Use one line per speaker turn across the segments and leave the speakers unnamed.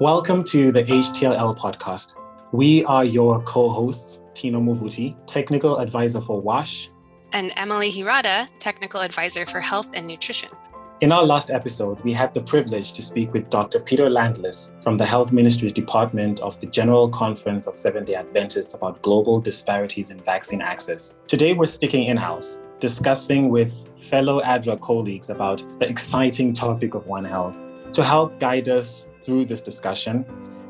Welcome to the HTLL podcast. We are your co-hosts, Tino Movuti, Technical Advisor for WASH,
and Emily Hirata, Technical Advisor for Health and Nutrition.
In our last episode, we had the privilege to speak with Dr. Peter Landless from the Health Ministry's Department of the General Conference of Seventh-day Adventists about global disparities in vaccine access. Today, we're sticking in-house, discussing with fellow ADRA colleagues about the exciting topic of One Health. To help guide us through this discussion,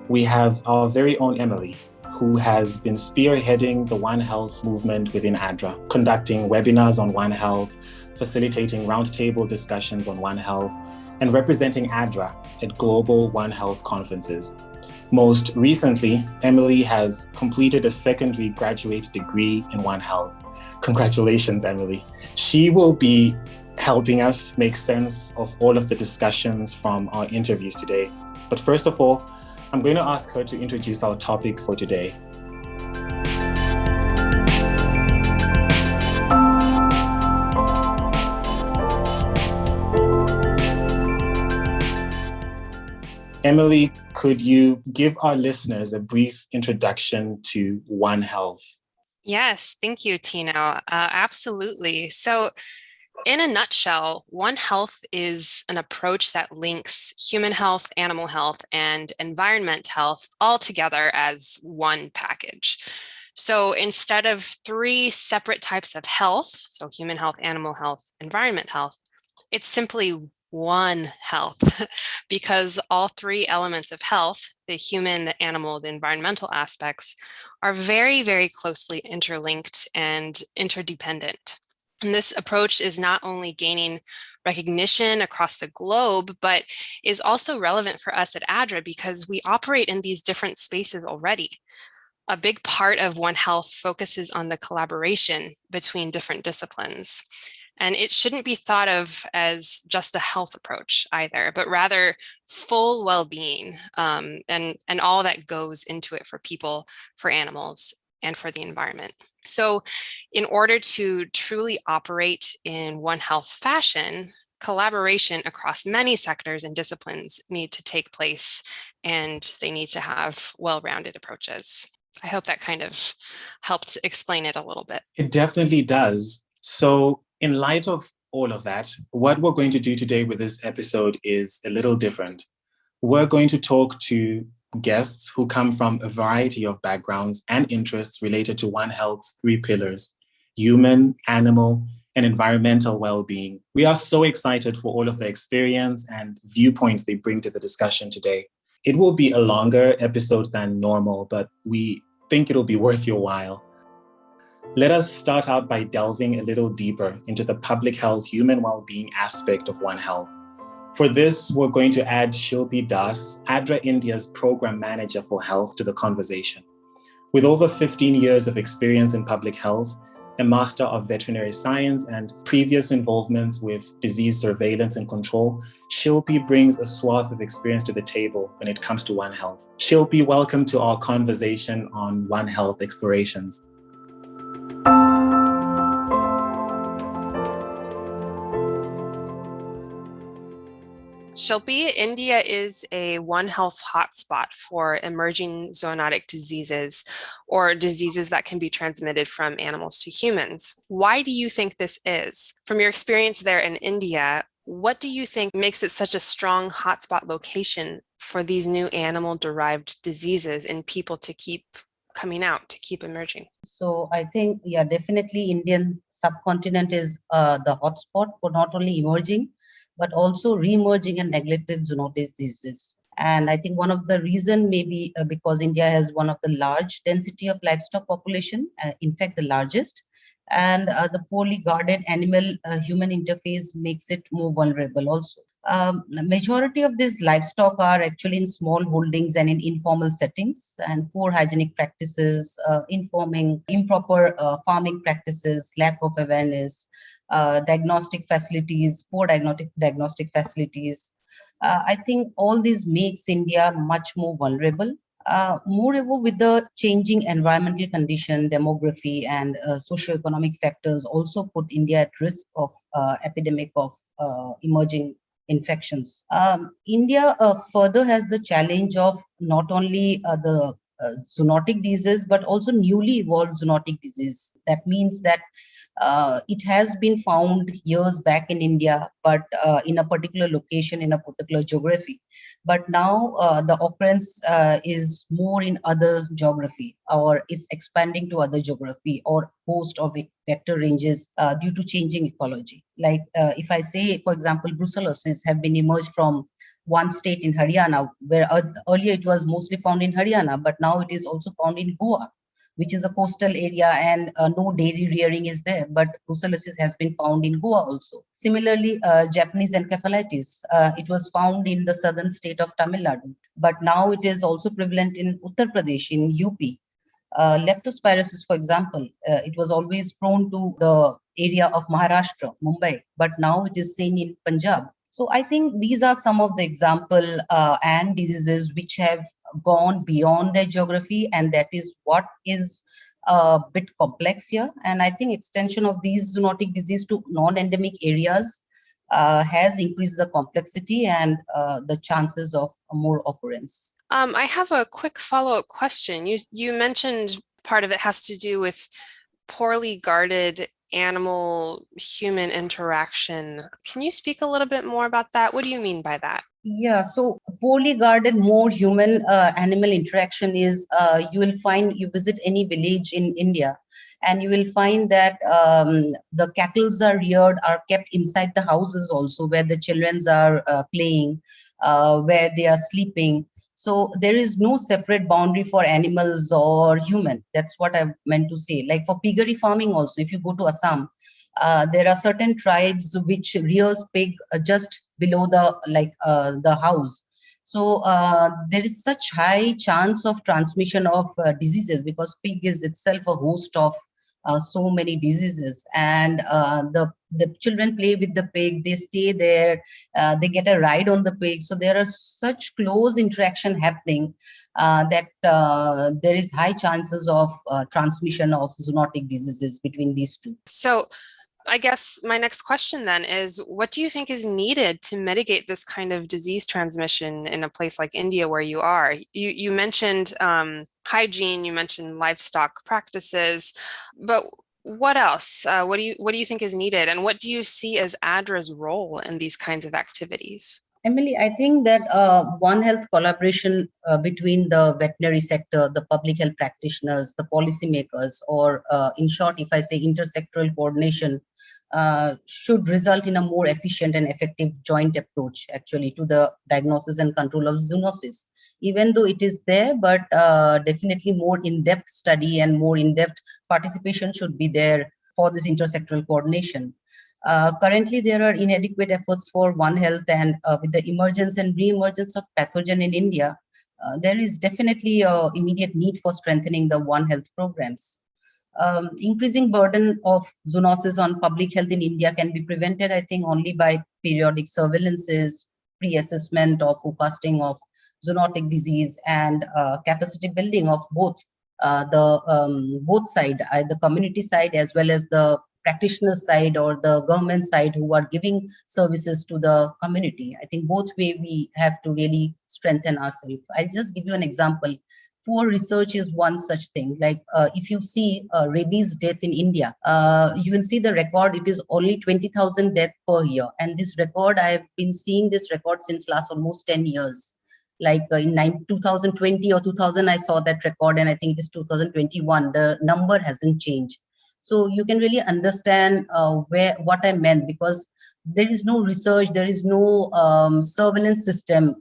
we have our very own Emily, who has been spearheading the One Health movement within ADRA, conducting webinars on One Health, facilitating roundtable discussions on One Health, and representing ADRA at global One Health conferences. Most recently, Emily has completed a secondary graduate degree in One Health. Congratulations, Emily. She will be helping us make sense of all of the discussions from our interviews today. But first of all, I'm going to ask her to introduce our topic for today. Emily, could you give our listeners a brief introduction to One Health?
Yes, thank you, Tino. Absolutely. So, in a nutshell, One Health is an approach that links human health, animal health, and environment health all together as one package. So instead of three separate types of health, so human health, animal health, environment health, it's simply One Health because all three elements of health, the human, the animal, the environmental aspects, are very, very closely interlinked and interdependent. And this approach is not only gaining recognition across the globe, but is also relevant for us at ADRA because we operate in these different spaces already. A big part of One Health focuses on the collaboration between different disciplines. And it shouldn't be thought of as just a health approach either, but rather full well-being and all that goes into it for people, for animals, and for the environment. So in order to truly operate in One Health fashion, collaboration across many sectors and disciplines need to take place, and they need to have well-rounded approaches. I hope that kind of helped explain it a little bit.
It definitely does. So in light of all of that, what we're going to do today with this episode is a little different. We're going to talk to guests who come from a variety of backgrounds and interests related to One Health's three pillars: human, animal, and environmental well-being. We are so excited for all of the experience and viewpoints they bring to the discussion today. It will be a longer episode than normal, but we think it'll be worth your while. Let us start out by delving a little deeper into the public health, human well-being aspect of One Health. For this, we're going to add Shilpi Das, ADRA India's Program Manager for Health, to the conversation. With over 15 years of experience in public health, a Master of Veterinary Science, and previous involvements with disease surveillance and control, Shilpi brings a swath of experience to the table when it comes to One Health. Shilpi, welcome to our conversation on One Health explorations.
Shilpi, India is a One Health hotspot for emerging zoonotic diseases or diseases that can be transmitted from animals to humans. Why do you think this is? From your experience there in India, what do you think makes it such a strong hotspot location for these new animal-derived diseases in people to keep coming out, to keep emerging?
So I think, definitely Indian subcontinent is the hotspot for not only emerging, but also re-emerging and neglected zoonotic diseases. And I think one of the reason may be because India has one of the large density of livestock population, in fact, the largest, and the poorly guarded animal-human interface makes it more vulnerable also. The majority of these livestock are actually in small holdings and in informal settings, and poor hygienic practices, improper farming practices, lack of awareness, diagnostic facilities, poor diagnostic facilities. I think all this makes India much more vulnerable. Moreover, with the changing environmental condition, demography, and socioeconomic factors also put India at risk of epidemic of emerging infections. India further has the challenge of not only the zoonotic disease, but also newly evolved zoonotic disease. That means that it has been found years back in India, but in a particular location, in a particular geography. But now the occurrence is more in other geography, or is expanding to other geography or host of vector ranges due to changing ecology. Like if I say, for example, brucellosis have been emerged from one state in Haryana, where earlier it was mostly found in Haryana, but now it is also found in Goa, which is a coastal area, and no dairy rearing is there, but brucellosis has been found in Goa also. Similarly, Japanese encephalitis, it was found in the southern state of Tamil Nadu, but now it is also prevalent in Uttar Pradesh, in UP. Leptospirosis, for example, it was always prone to the area of Maharashtra, Mumbai, but now it is seen in Punjab. So I think these are some of the example and diseases which have gone beyond their geography, and that is what is a bit complex here. And I think extension of these zoonotic disease to non-endemic areas has increased the complexity and the chances of more occurrence.
I have a quick follow-up question. You mentioned part of it has to do with poorly guarded animal-human interaction. Can you speak a little bit more about that? What do you mean by that?
Yeah, so poorly guarded, more human animal interaction is you will find, you visit any village in India, and you will find that the cattle are reared, are kept inside the houses also, where the children are playing, where they are sleeping. So there is no separate boundary for animals or human. That's what I meant to say. Like for piggery farming also, if you go to Assam, there are certain tribes which rears pig just below the house. So there is such high chance of transmission of diseases, because pig is itself a host of so many diseases, and the children play with the pig, they stay there, they get a ride on the pig. So there are such close interaction happening that there is high chances of transmission of zoonotic diseases between these two.
So I guess my next question then is, what do you think is needed to mitigate this kind of disease transmission in a place like India where you are? You mentioned hygiene, you mentioned livestock practices, but what else? What do you think is needed, and what do you see as ADRA's role in these kinds of activities?
Emily, I think that One Health collaboration between the veterinary sector, the public health practitioners, the policymakers, or in short, if I say intersectoral coordination, should result in a more efficient and effective joint approach actually to the diagnosis and control of zoonosis. Even though it is there, but definitely more in-depth study and more in-depth participation should be there for this intersectoral coordination. Currently, there are inadequate efforts for One Health, and with the emergence and re-emergence of pathogen in India, there is definitely an immediate need for strengthening the One Health programs. Increasing burden of zoonosis on public health in India can be prevented, I think, only by periodic surveillances, pre-assessment or forecasting of zoonotic disease, and capacity building of both both side, the community side as well as the practitioner side or the government side who are giving services to the community. I think both way we have to really strengthen ourselves. I'll just give you an example. Poor research is one such thing. Like if you see rabies death in India, you will see the record. It is only 20,000 deaths per year. And this record, I've been seeing this record since last almost 10 years. Like in 2020 or 2000, I saw that record, and I think it is 2021. The number hasn't changed. So you can really understand what I meant, because there is no research, there is no surveillance system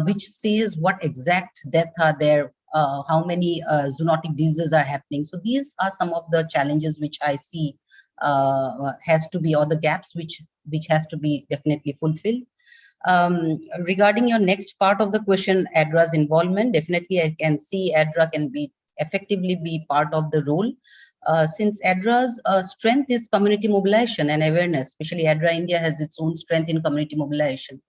which says what exact deaths are there, how many zoonotic diseases are happening. So these are some of the challenges which I see has to be, or the gaps which has to be definitely fulfilled. Regarding your next part of the question, ADRA's involvement, definitely I can see ADRA can be effectively be part of the role. Since ADRA's strength is community mobilization and awareness, especially ADRA India has its own strength in community mobilization.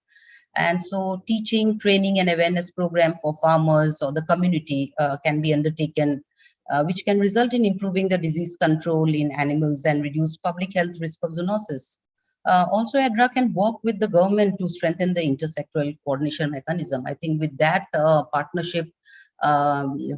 And so teaching, training, and awareness program for farmers or the community can be undertaken, which can result in improving the disease control in animals and reduce public health risk of zoonosis. Also, ADRA can work with the government to strengthen the intersectoral coordination mechanism. I think with that partnership,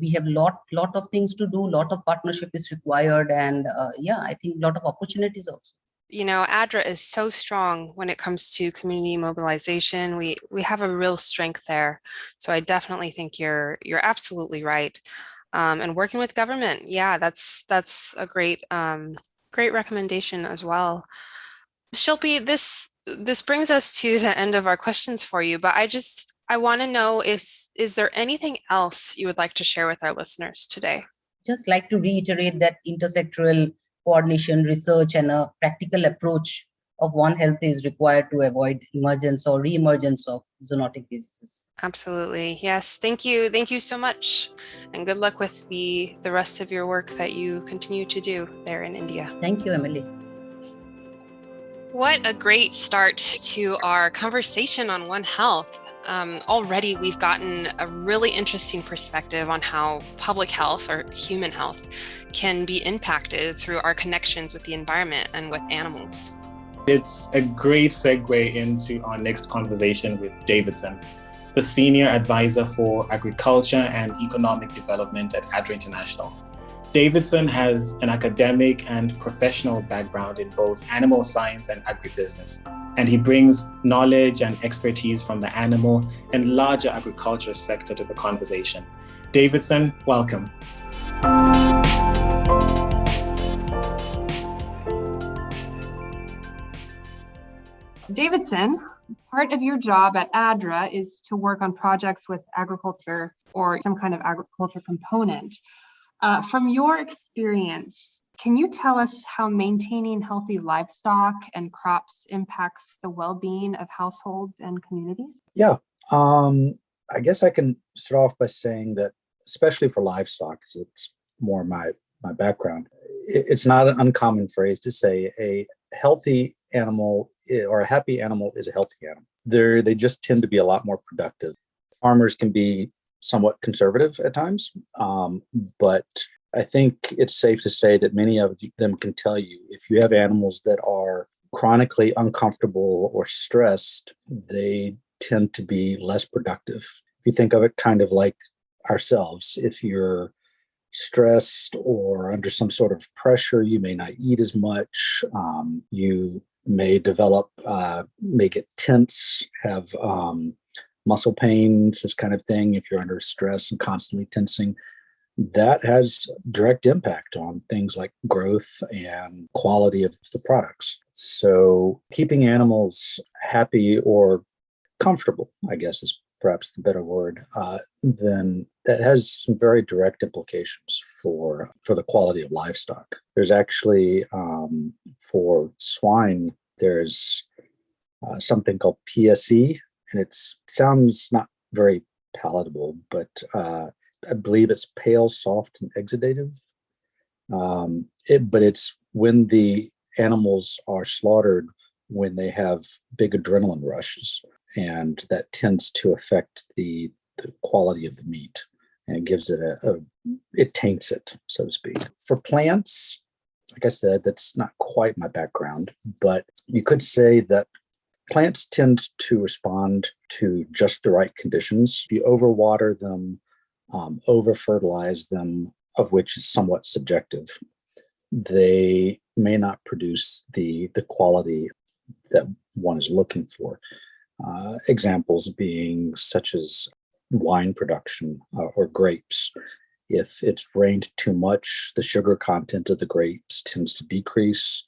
we have lot of things to do. Lot of partnership is required, and I think a lot of opportunities also.
You know, ADRA is so strong when it comes to community mobilization. We have a real strength there. So I definitely think you're absolutely right. And working with government, that's a great great recommendation as well. Shilpi, this brings us to the end of our questions for you, but I want to know is there anything else you would like to share with our listeners today?
Just like to reiterate that intersectoral coordination, research, and a practical approach of One Health is required to avoid emergence or re-emergence of zoonotic diseases.
Absolutely. Yes. Thank you. Thank you so much. And good luck with the rest of your work that you continue to do there in India.
Thank you, Emily.
What a great start to our conversation on One Health. Already we've gotten a really interesting perspective on how public health or human health can be impacted through our connections with the environment and with animals.
It's a great segue into our next conversation with Davidson, the Senior Advisor for Agriculture and Economic Development at ADRA International. Davidson has an academic and professional background in both animal science and agribusiness, and he brings knowledge and expertise from the animal and larger agriculture sector to the conversation. Davidson, welcome.
Davidson, part of your job at ADRA is to work on projects with agriculture or some kind of agriculture component. From your experience, can you tell us how maintaining healthy livestock and crops impacts the well-being of households and communities?
Yeah, I guess I can start off by saying that, especially for livestock, because it's more my background, it's not an uncommon phrase to say a healthy animal or a happy animal is a healthy animal. They just tend to be a lot more productive. Farmers can be somewhat conservative at times, but I think it's safe to say that many of them can tell you if you have animals that are chronically uncomfortable or stressed, they tend to be less productive. If you think of it kind of like ourselves, if you're stressed or under some sort of pressure, you may not eat as much. You may develop, may get tense, have muscle pains, this kind of thing. If you're under stress and constantly tensing, that has direct impact on things like growth and quality of the products. So keeping animals happy or comfortable, I guess is perhaps the better word, then that has some very direct implications for the quality of livestock. There's actually, for swine, there's something called PSE, and it sounds not very palatable, but I believe it's pale, soft, and exudative. But it's when the animals are slaughtered when they have big adrenaline rushes, and that tends to affect the quality of the meat and gives it it taints it, so to speak. For plants, like I said, that's not quite my background, but you could say that plants tend to respond to just the right conditions. If you overwater them, over-fertilize them, of which is somewhat subjective, they may not produce the quality that one is looking for. Examples being such as wine production or grapes. If it's rained too much, the sugar content of the grapes tends to decrease.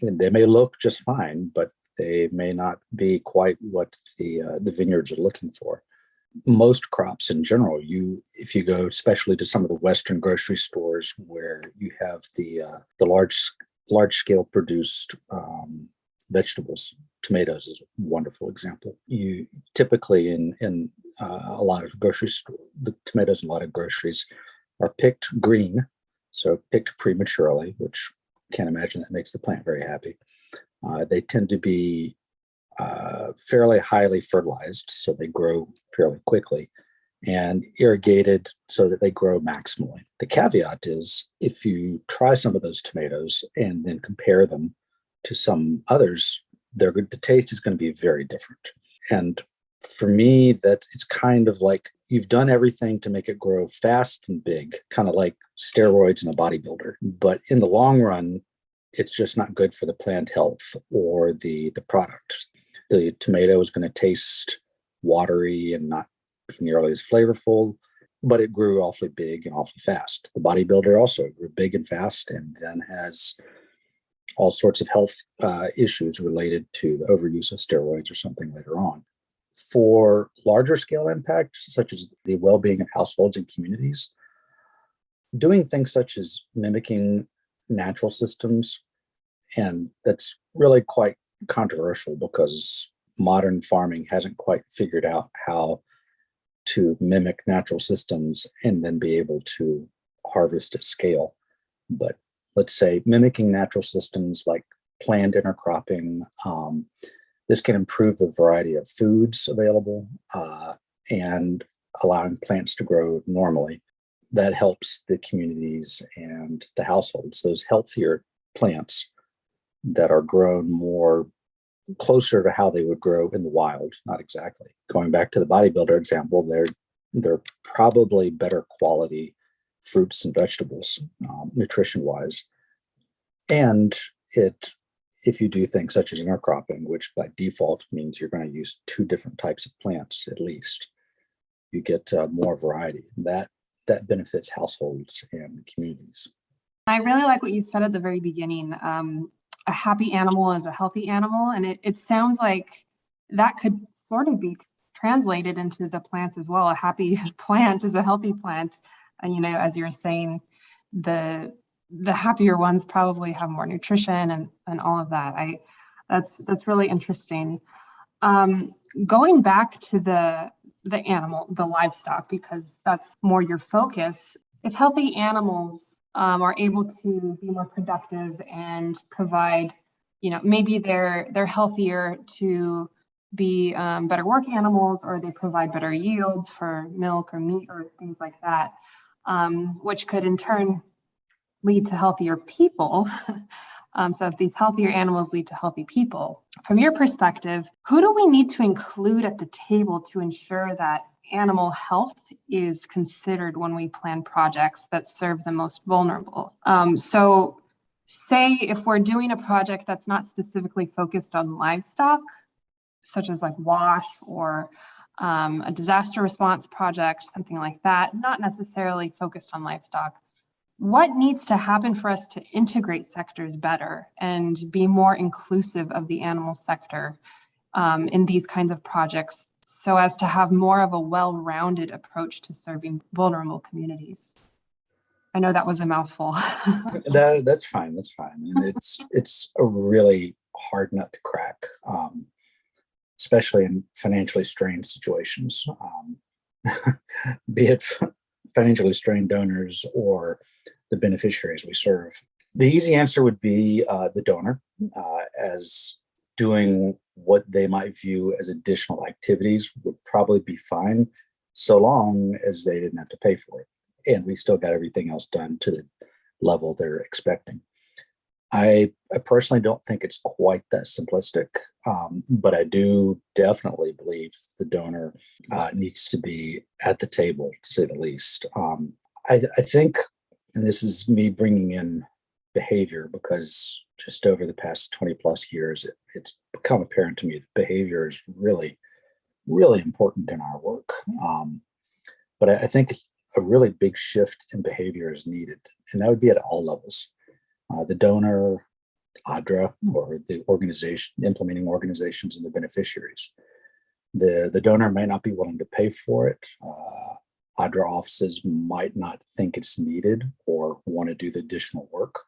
And they may look just fine, but they may not be quite what the vineyards are looking for. Most crops in general, if you go especially to some of the Western grocery stores where you have the large scale produced vegetables, tomatoes is a wonderful example. You typically in a lot of grocery stores, the tomatoes in a lot of groceries are picked green, so picked prematurely, which can't imagine that makes the plant very happy. They tend to be fairly highly fertilized, so they grow fairly quickly, and irrigated so that they grow maximally. The caveat is if you try some of those tomatoes and then compare them to some others the taste is going to be very different. And for me, that it's kind of like you've done everything to make it grow fast and big, kind of like steroids in a bodybuilder. But in the long run, it's just not good for the plant health or the product. The tomato is going to taste watery and not be nearly as flavorful, but it grew awfully big and awfully fast. The bodybuilder also grew big and fast and then has all sorts of health issues related to the overuse of steroids or something later on. For larger scale impacts, such as the well-being of households and communities, doing things such as mimicking natural systems, and that's really quite controversial because modern farming hasn't quite figured out how to mimic natural systems and then be able to harvest at scale. But let's say mimicking natural systems like planned intercropping, this can improve the variety of foods available and allowing plants to grow normally. That helps the communities and the households. Those healthier plants that are grown more closer to how they would grow in the wild, not exactly. Going back to the bodybuilder example, they're probably better quality fruits and vegetables, nutrition-wise. And if you do things such as intercropping, which by default means you're going to use two different types of plants at least, you get more variety. That benefits households and communities.
I really like what you said at the very beginning. A happy animal is a healthy animal, and it sounds like that could sort of be translated into the plants as well. A happy plant is a healthy plant, and as you're saying, the happier ones probably have more nutrition and all of that. That's really interesting. Going back to the animal, the livestock, because that's more your focus. If healthy animals are able to be more productive and provide, maybe they're healthier to be better work animals, or they provide better yields for milk or meat or things like that, which could in turn lead to healthier people. So if these healthier animals lead to healthy people, from your perspective, who do we need to include at the table to ensure that animal health is considered when we plan projects that serve the most vulnerable? So say if we're doing a project that's not specifically focused on livestock, such as like WASH or a disaster response project, something like that, not necessarily focused on livestock, what needs to happen for us to integrate sectors better and be more inclusive of the animal sector in these kinds of projects, so as to have more of a well-rounded approach to serving vulnerable communities? I know that was a mouthful.
That's fine. That's fine. And it's a really hard nut to crack, especially in financially strained situations, be it financially strained donors or the beneficiaries we serve. The easy answer would be the donor, as doing what they might view as additional activities would probably be fine, so long as they didn't have to pay for it. And we still got everything else done to the level they're expecting. I personally don't think it's quite that simplistic, but I do definitely believe the donor needs to be at the table, to say the least. I think, and this is me bringing in behavior, because just over the past 20 plus years, it's become apparent to me that behavior is really, really important in our work. But I think a really big shift in behavior is needed, and that would be at all levels. The donor, ADRA, or the organization, implementing organizations, and the beneficiaries. The donor may not be willing to pay for it. ADRA offices might not think it's needed or want to do the additional work.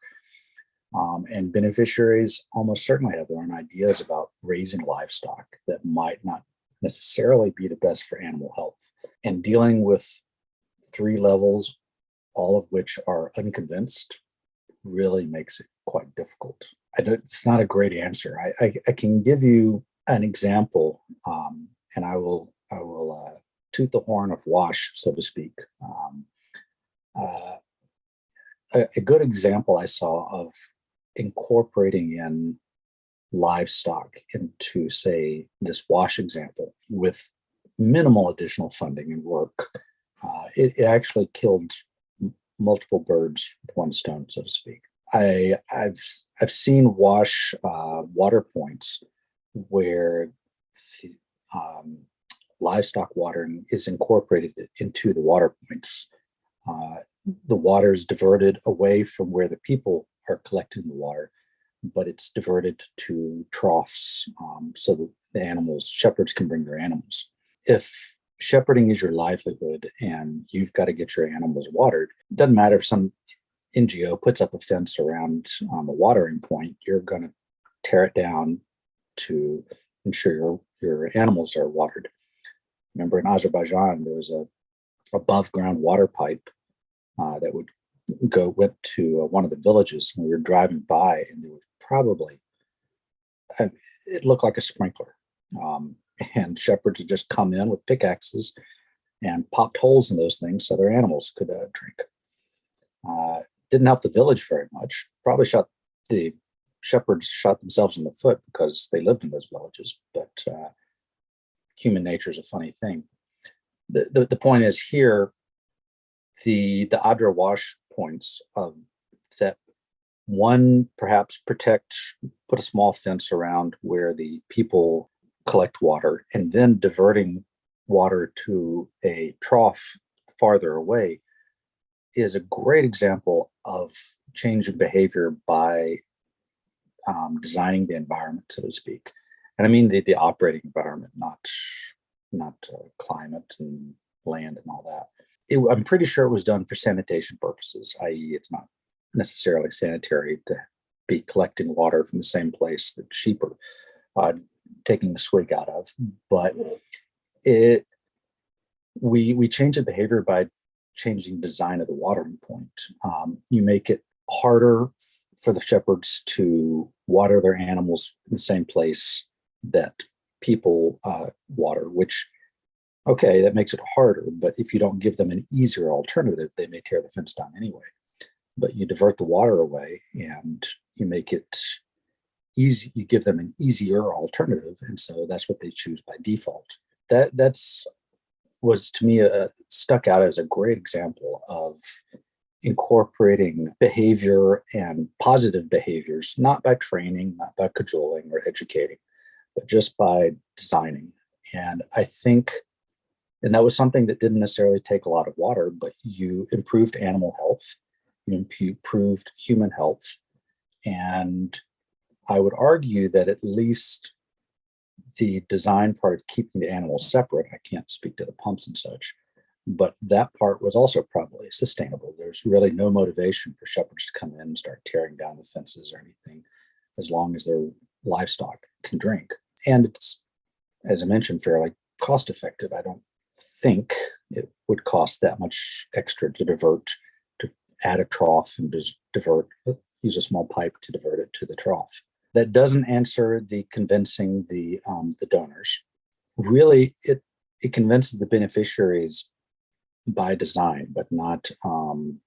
And beneficiaries almost certainly have their own ideas about raising livestock that might not necessarily be the best for animal health. And dealing with three levels, all of which are unconvinced, really makes it quite difficult. It's not a great answer. I can give you an example, and I will toot the horn of WASH, so to speak. A good example I saw of incorporating in livestock into, say, this wash example with minimal additional funding and work, it actually killed multiple birds with one stone, so to speak. I've seen wash water points where livestock watering is incorporated into the water points. The water is diverted away from where the people are collecting the water, but it's diverted to troughs so that the animals, shepherds can bring their animals. If shepherding is your livelihood and you've got to get your animals watered, it doesn't matter if some NGO puts up a fence around a watering point, you're going to tear it down to ensure your animals are watered. Remember in Azerbaijan, there was a above ground water pipe that went to one of the villages, and we were driving by, and there was probably, it looked like a sprinkler. And shepherds had just come in with pickaxes and popped holes in those things so their animals could drink. Didn't help the village very much. Probably the shepherds shot themselves in the foot because they lived in those villages. But human nature is a funny thing. The point is here, the ADRA wash points that one, perhaps put a small fence around where the people collect water, and then diverting water to a trough farther away is a great example of change in behavior by designing the environment, so to speak. And I mean the operating environment, not climate and land and all that. I'm pretty sure it was done for sanitation purposes, i.e. it's not necessarily sanitary to be collecting water from the same place that sheep are taking a swig out of. But we change the behavior by changing design of the watering point. You make it harder for the shepherds to water their animals in the same place that people water, which, okay, that makes it harder. But if you don't give them an easier alternative, they may tear the fence down anyway. But you divert the water away and you make it easy. You give them an easier alternative, and so that's what they choose by default. That's was to me stuck out as a great example of incorporating behavior and positive behaviors, not by training, not by cajoling or educating, but just by designing. And I think, and that was something that didn't necessarily take a lot of water, but you improved animal health, you improved human health. And I would argue that at least the design part of keeping the animals separate, I can't speak to the pumps and such, but that part was also probably sustainable. There's really no motivation for shepherds to come in and start tearing down the fences or anything, as long as their livestock can drink. And it's, as I mentioned, fairly cost effective. I don't think it would cost that much extra to add a trough and just use a small pipe to divert it to the trough. That doesn't answer the convincing the donors. Really, it convinces the beneficiaries by design, but not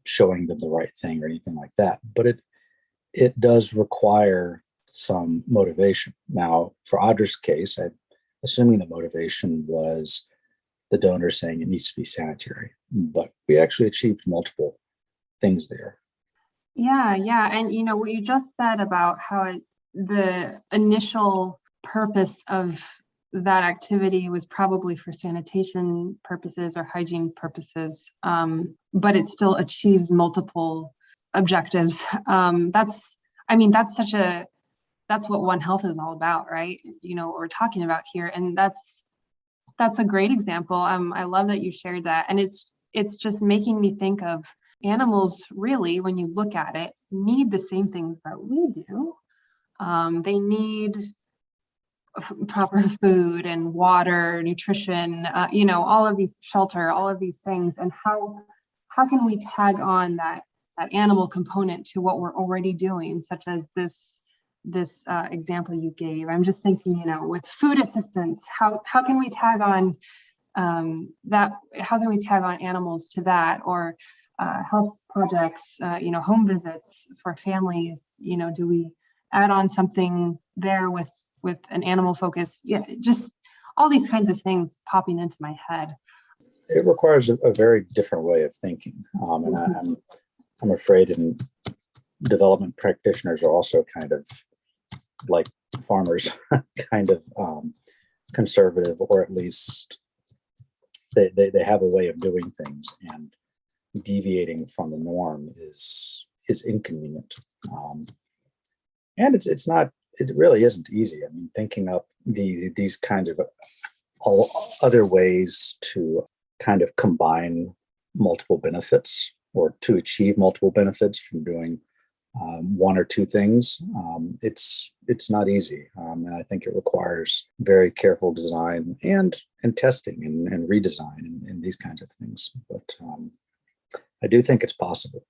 showing them the right thing or anything like that. But it does require some motivation. Now, for ADRA's case, I'm assuming the motivation was the donor saying it needs to be sanitary, but we actually achieved multiple things there.
Yeah. And what you just said about how the initial purpose of that activity was probably for sanitation purposes or hygiene purposes, but it still achieves multiple objectives. That's what One Health is all about, right? What we're talking about here, and that's a great example. I love that you shared that, and it's just making me think of animals. Really, when you look at it, need the same things that we do. They need proper food and water, nutrition, all of these, shelter, all of these things. And how can we tag on that animal component to what we're already doing, such as this example you gave? I'm just thinking, with food assistance, how can we tag on that? How can we tag on animals to that, or health projects, home visits for families? add on something there with an animal focus. Yeah, just all these kinds of things popping into my head.
It requires a very different way of thinking. And I'm afraid in development practitioners are also kind of like farmers, kind of conservative, or at least they have a way of doing things, and deviating from the norm is inconvenient. And it really isn't easy. I mean, thinking up these kinds of all other ways to kind of combine multiple benefits, or to achieve multiple benefits from doing one or two things, it's not easy, and I think it requires very careful design and testing and redesign and these kinds of things. But I do think it's possible.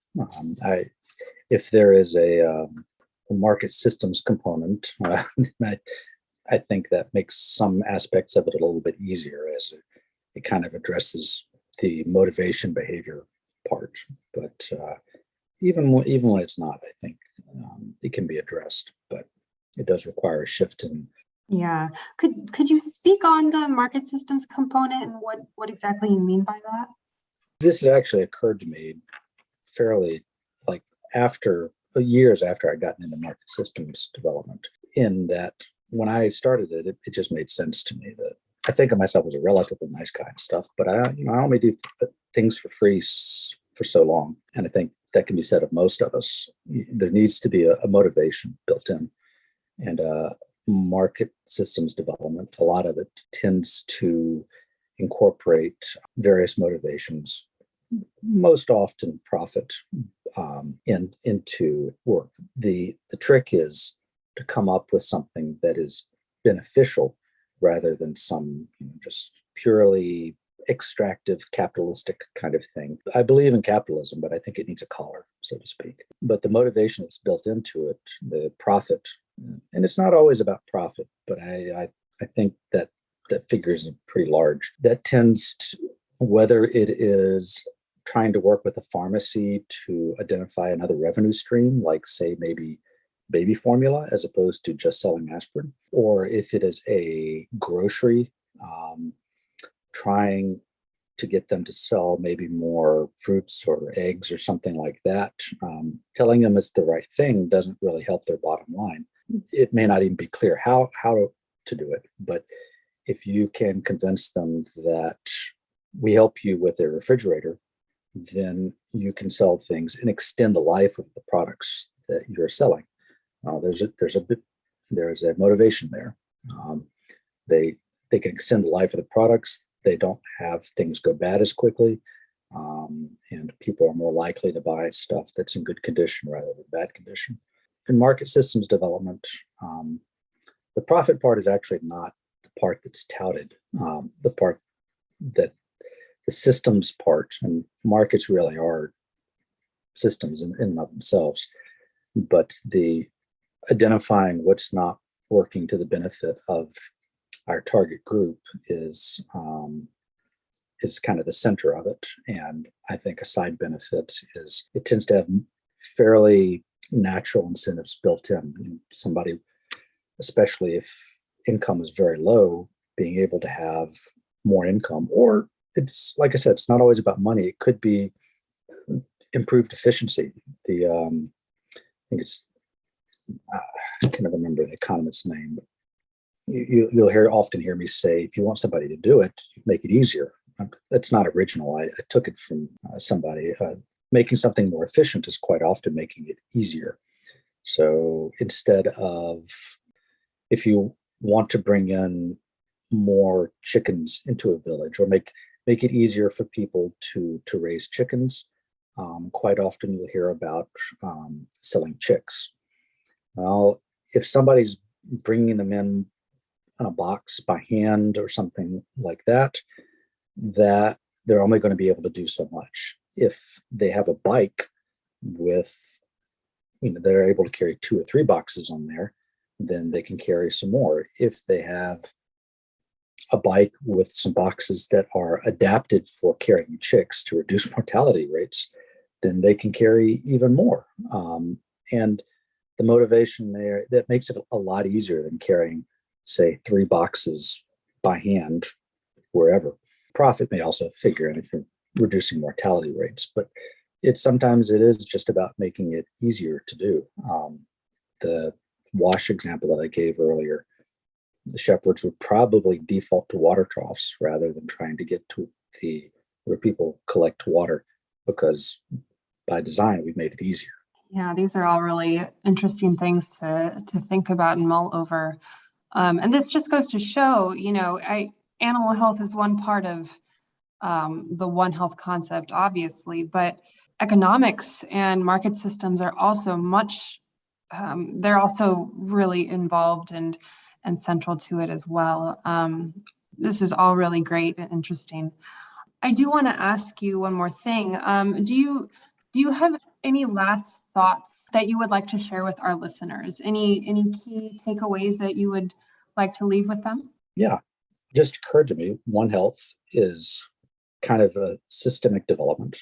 If there is a market systems component, I think that makes some aspects of it a little bit easier, as it kind of addresses the motivation behavior part. But even when it's not, I think it can be addressed, but it does require a shift in.
Yeah. Could you speak on the market systems component and what exactly you mean by that?
This had actually occurred to me fairly like years after I'd gotten into market systems development, in that when I started it just made sense to me that I think of myself as a relatively nice guy and stuff, but I only do things for free for so long. And I think that can be said of most of us. There needs to be a motivation built in, and market systems development, a lot of it tends to incorporate various motivations, most often profit, into work. The trick is to come up with something that is beneficial rather than some just purely extractive capitalistic kind of thing. I believe in capitalism, but I think it needs a collar, so to speak. But the motivation that's built into it, the profit, and it's not always about profit, but I think that figure is pretty large. That tends to, whether it is trying to work with a pharmacy to identify another revenue stream, like say maybe baby formula as opposed to just selling aspirin, or if it is a grocery trying to get them to sell maybe more fruits or eggs or something like that. Telling them it's the right thing doesn't really help their bottom line. It may not even be clear how to do it, but if you can convince them that we help you with a refrigerator, then you can sell things and extend the life of the products that you're selling. There's a motivation there. They can extend the life of the products. They don't have things go bad as quickly, and people are more likely to buy stuff that's in good condition rather than bad condition. In market systems development, the profit part is actually not the part that's touted. The part that the systems part, and markets really are systems in and of themselves, but the identifying what's not working to the benefit of our target group is kind of the center of it. And I think a side benefit is it tends to have fairly natural incentives built in. Somebody, especially if income is very low, being able to have more income, or it's like I said, it's not always about money. It could be improved efficiency. I think it's I can't remember the economist's name, but you'll often hear me say, if you want somebody to do it, make it easier. That's not original. I took it from somebody. Making something more efficient is quite often making it easier. So instead of, if you want to bring in more chickens into a village, or make it easier for people to raise chickens, quite often you'll hear about selling chicks. Well, if somebody's bringing them in a box by hand or something like that, that they're only going to be able to do so much. If they have a bike with, they're able to carry 2 or 3 boxes on there, then they can carry some more. If they have a bike with some boxes that are adapted for carrying chicks to reduce mortality rates, then they can carry even more. And the motivation there, that makes it a lot easier than carrying, say, 3 boxes by hand wherever. Profit may also figure in if you're reducing mortality rates, but sometimes it is just about making it easier to do. The wash example that I gave earlier, the shepherds would probably default to water troughs rather than trying to get to where people collect water, because by design we've made it easier.
Yeah, these are all really interesting things to think about and mull over. And this just goes to show, animal health is one part of the One Health concept, obviously, but economics and market systems are also they're also really involved and central to it as well. This is all really great and interesting. I do want to ask you one more thing. Do you have any last thoughts that you would like to share with our listeners? Any key takeaways that you would like to leave with them?
Yeah, just occurred to me, One Health is kind of a systemic development.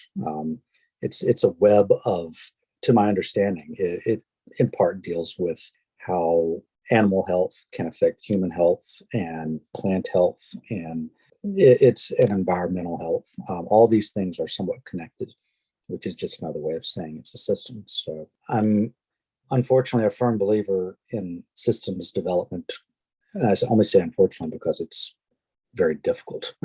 It's a web of, to my understanding, it in part deals with how animal health can affect human health and plant health, and it's an environmental health. All these things are somewhat connected, which is just another way of saying it's a system. So I'm unfortunately a firm believer in systems development. And I only say unfortunately because it's very difficult.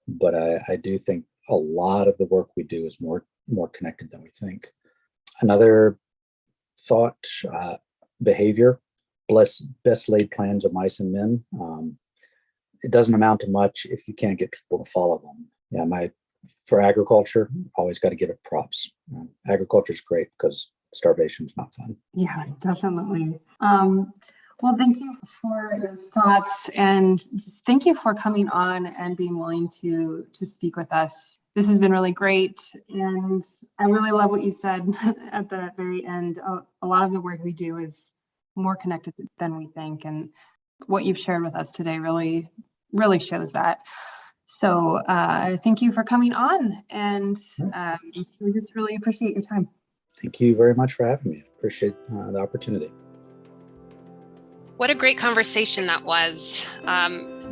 But I do think a lot of the work we do is more connected than we think. Another thought, behavior, best laid plans of mice and men. It doesn't amount to much if you can't get people to follow them. Yeah, for agriculture, always got to give it props. Agriculture is great because starvation is not fun.
Yeah, definitely. Well, thank you for your thoughts, and thank you for coming on and being willing to speak with us. This has been really great, and I really love what you said at the very end. A lot of the work we do is more connected than we think, and what you've shared with us today really shows that. So thank you for coming on, and we just really appreciate your time.
Thank you very much for having me. Appreciate the opportunity.
What a great conversation that was.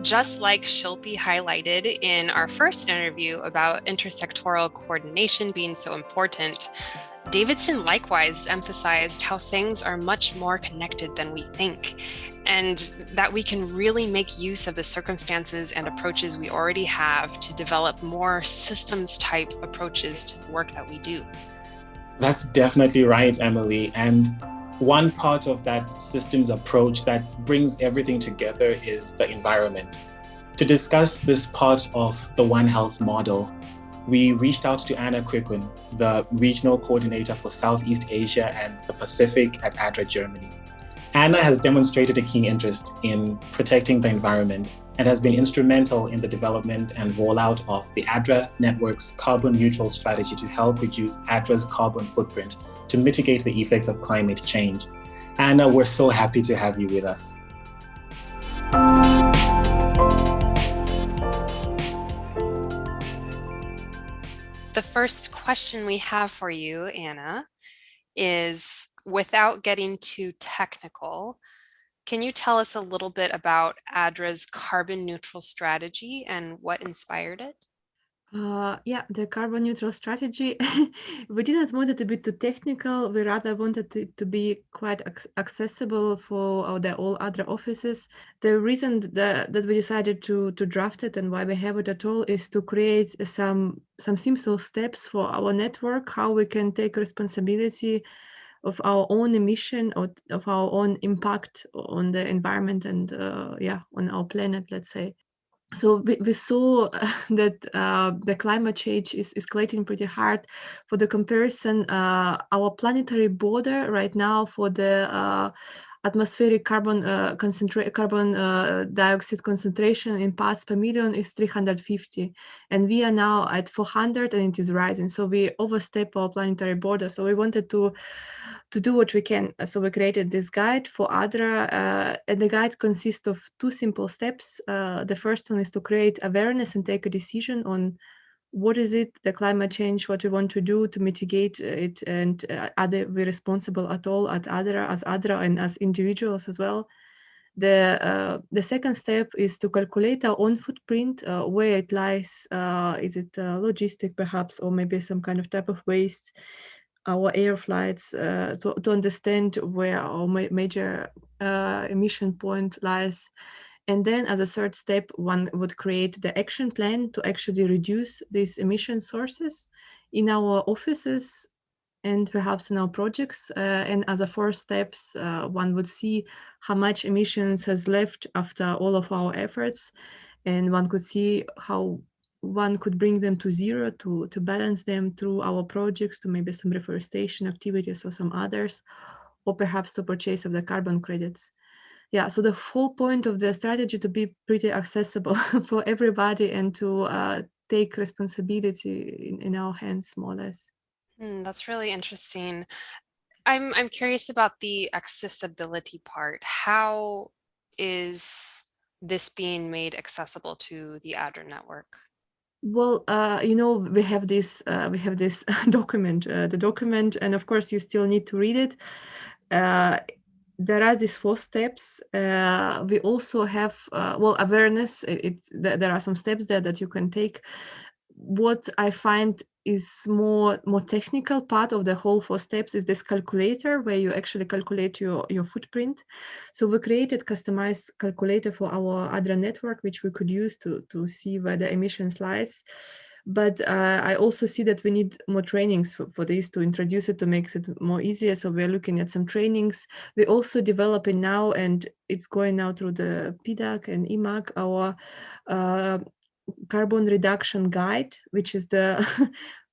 Just like Shilpi highlighted in our first interview about intersectoral coordination being so important, Davidson likewise emphasized how things are much more connected than we think, and that we can really make use of the circumstances and approaches we already have to develop more systems-type approaches to the work that we do.
That's definitely right, Emily. And one part of that systems approach that brings everything together is the environment. To discuss this part of the One Health model, we reached out to Anna Quicken, the regional coordinator for Southeast Asia and the Pacific at ADRA Germany. Anna has demonstrated a keen interest in protecting the environment and has been instrumental in the development and rollout of the ADRA network's carbon neutral strategy to help reduce ADRA's carbon footprint to mitigate the effects of climate change. Anna, we're so happy to have you with us.
The first question we have for you, Anna, is, without getting too technical, can you tell us a little bit about ADRA's carbon neutral strategy and what inspired it?
Yeah, the carbon neutral strategy, we didn't want it to be too technical. We rather wanted it to be quite accessible for all ADRA offices. The reason that we decided to draft it and why we have it at all is to create some simple steps for our network, how we can take responsibility of our own emission, of our own impact on the environment and on our planet, let's say. So we saw that the climate change is escalating pretty hard. For the comparison, our planetary border right now for the atmospheric carbon dioxide concentration in parts per million is 350, and we are now at 400, and it is rising. So we overstep our planetary border. So we wanted to do what we can. So we created this guide for ADRA, and the guide consists of 2 simple steps. The first one is to create awareness and take a decision on what is it, the climate change, what we want to do to mitigate it, and are we responsible at all at ADRA, as ADRA and as individuals as well. The second step is to calculate our own footprint, where it lies. Is it logistic perhaps, or maybe some kind of type of waste, our air flights, to understand where our major emission point lies. And then as a third step, one would create the action plan to actually reduce these emission sources in our offices and perhaps in our projects. And as a fourth steps, one would see how much emissions has left after all of our efforts. And one could see how one could bring them to zero, to balance them through our projects, to maybe some reforestation activities or some others, or perhaps to purchase of the carbon credits. Yeah, so the whole point of the strategy to be pretty accessible for everybody and to take responsibility in our hands, more or less.
That's really interesting. I'm curious about the accessibility part. How is this being made accessible to the ADRA network?
Well, we have this document, the document, and of course you still need to read it. There are these 4 steps. We also have awareness. There are some steps there that you can take. What I find is more technical part of the whole 4 steps is this calculator, where you actually calculate your footprint. So we created customized calculator for our ADRA network, which we could use to see where the emissions lies. But I also see that we need more trainings for this, to introduce it, to make it more easier. So we're looking at some trainings. We're also developing now, and it's going now through the PDAC and EMAC, our carbon reduction guide, which is the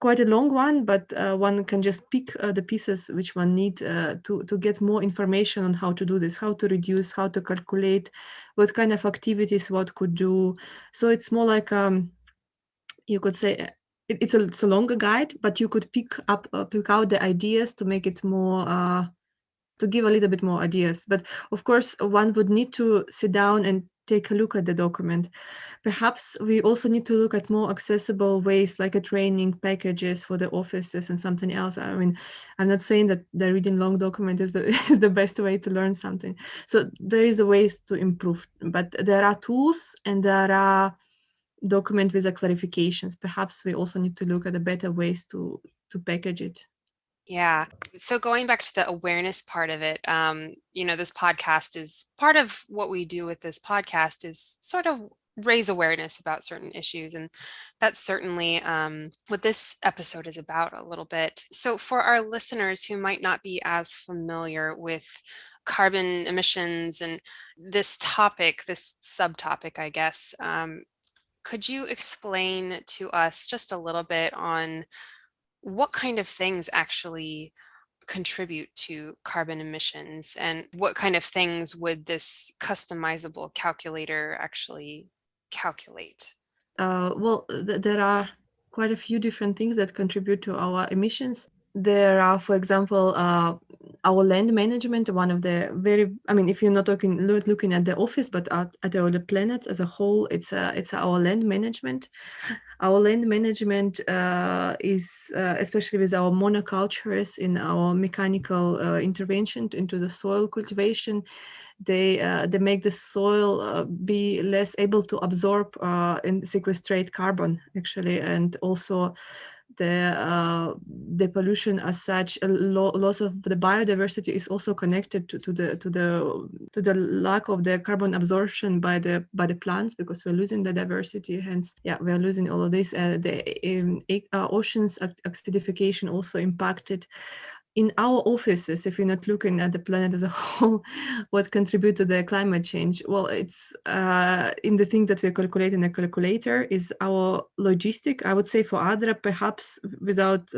quite a long one, but one can just pick the pieces which one need to get more information on how to do this, how to reduce, how to calculate, what kind of activities what could do. So it's more like you could say it's a longer guide, but you could pick out the ideas to make it more to give a little bit more ideas. But of course, one would need to sit down and take a look at the document. Perhaps we also need to look at more accessible ways, like a training packages for the offices and something else. I mean, I'm not saying that the reading long document is the best way to learn something. So there is a ways to improve, but there are tools and there are document with the clarifications. Perhaps we also need to look at the better ways to package it.
Yeah. So going back to the awareness part of it, this podcast is part of what we do with this podcast is sort of raise awareness about certain issues. And that's certainly what this episode is about a little bit. So for our listeners who might not be as familiar with carbon emissions and this topic, this subtopic, I guess, could you explain to us just a little bit on what kind of things actually contribute to carbon emissions, and what kind of things would this customizable calculator actually calculate?
There are quite a few different things that contribute to our emissions. There are, for example, our land management. One of the if you're not looking at the office, but at the planet as a whole, it's our land management. Our land management is, especially with our monocultures in our mechanical intervention into the soil cultivation, they make the soil be less able to absorb and sequestrate carbon, actually, and also the pollution as such, loss of the biodiversity is also connected to the lack of the carbon absorption by the plants, because we're losing the diversity. Hence, we're losing all of this. The oceans acidification also impacted. In our offices, if you're not looking at the planet as a whole, what contribute to the climate change? Well, it's in the thing that we calculate in the calculator is our logistic. I would say for ADRA, perhaps without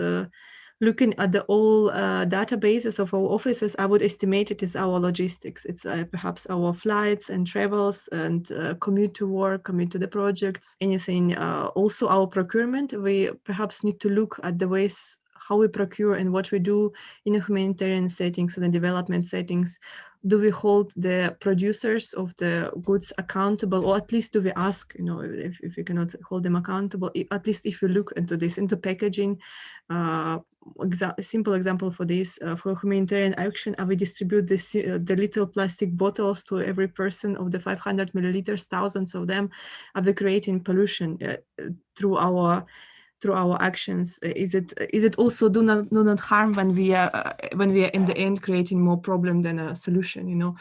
looking at the all databases of our offices, I would estimate it is our logistics. It's perhaps our flights and travels and commute to work, commute to the projects, anything. Also our procurement. We perhaps need to look at the ways how we procure and what we do in the humanitarian settings and the development settings. do we hold the producers of the goods accountable, or at least do we ask, if we cannot hold them accountable, at least if we look into packaging. A simple example for this, for humanitarian action, we distribute the little plastic bottles to every person of the 500 milliliters, thousands of them. Are we creating pollution through our actions? Is it also do not harm when we are in the end creating more problem than a solution?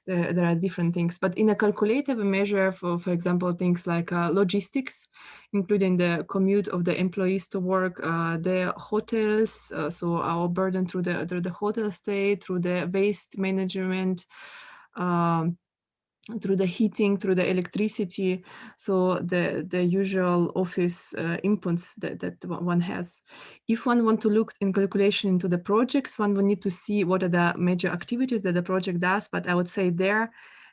There are different things, but in a calculative measure, for example, things like logistics, including the commute of the employees to work, the hotels, so our burden through the hotel stay, through the waste management, through the heating, through the electricity, so the usual office inputs that one has. If one want to look in calculation into the projects, one will need to see what are the major activities that the project does, but I would say their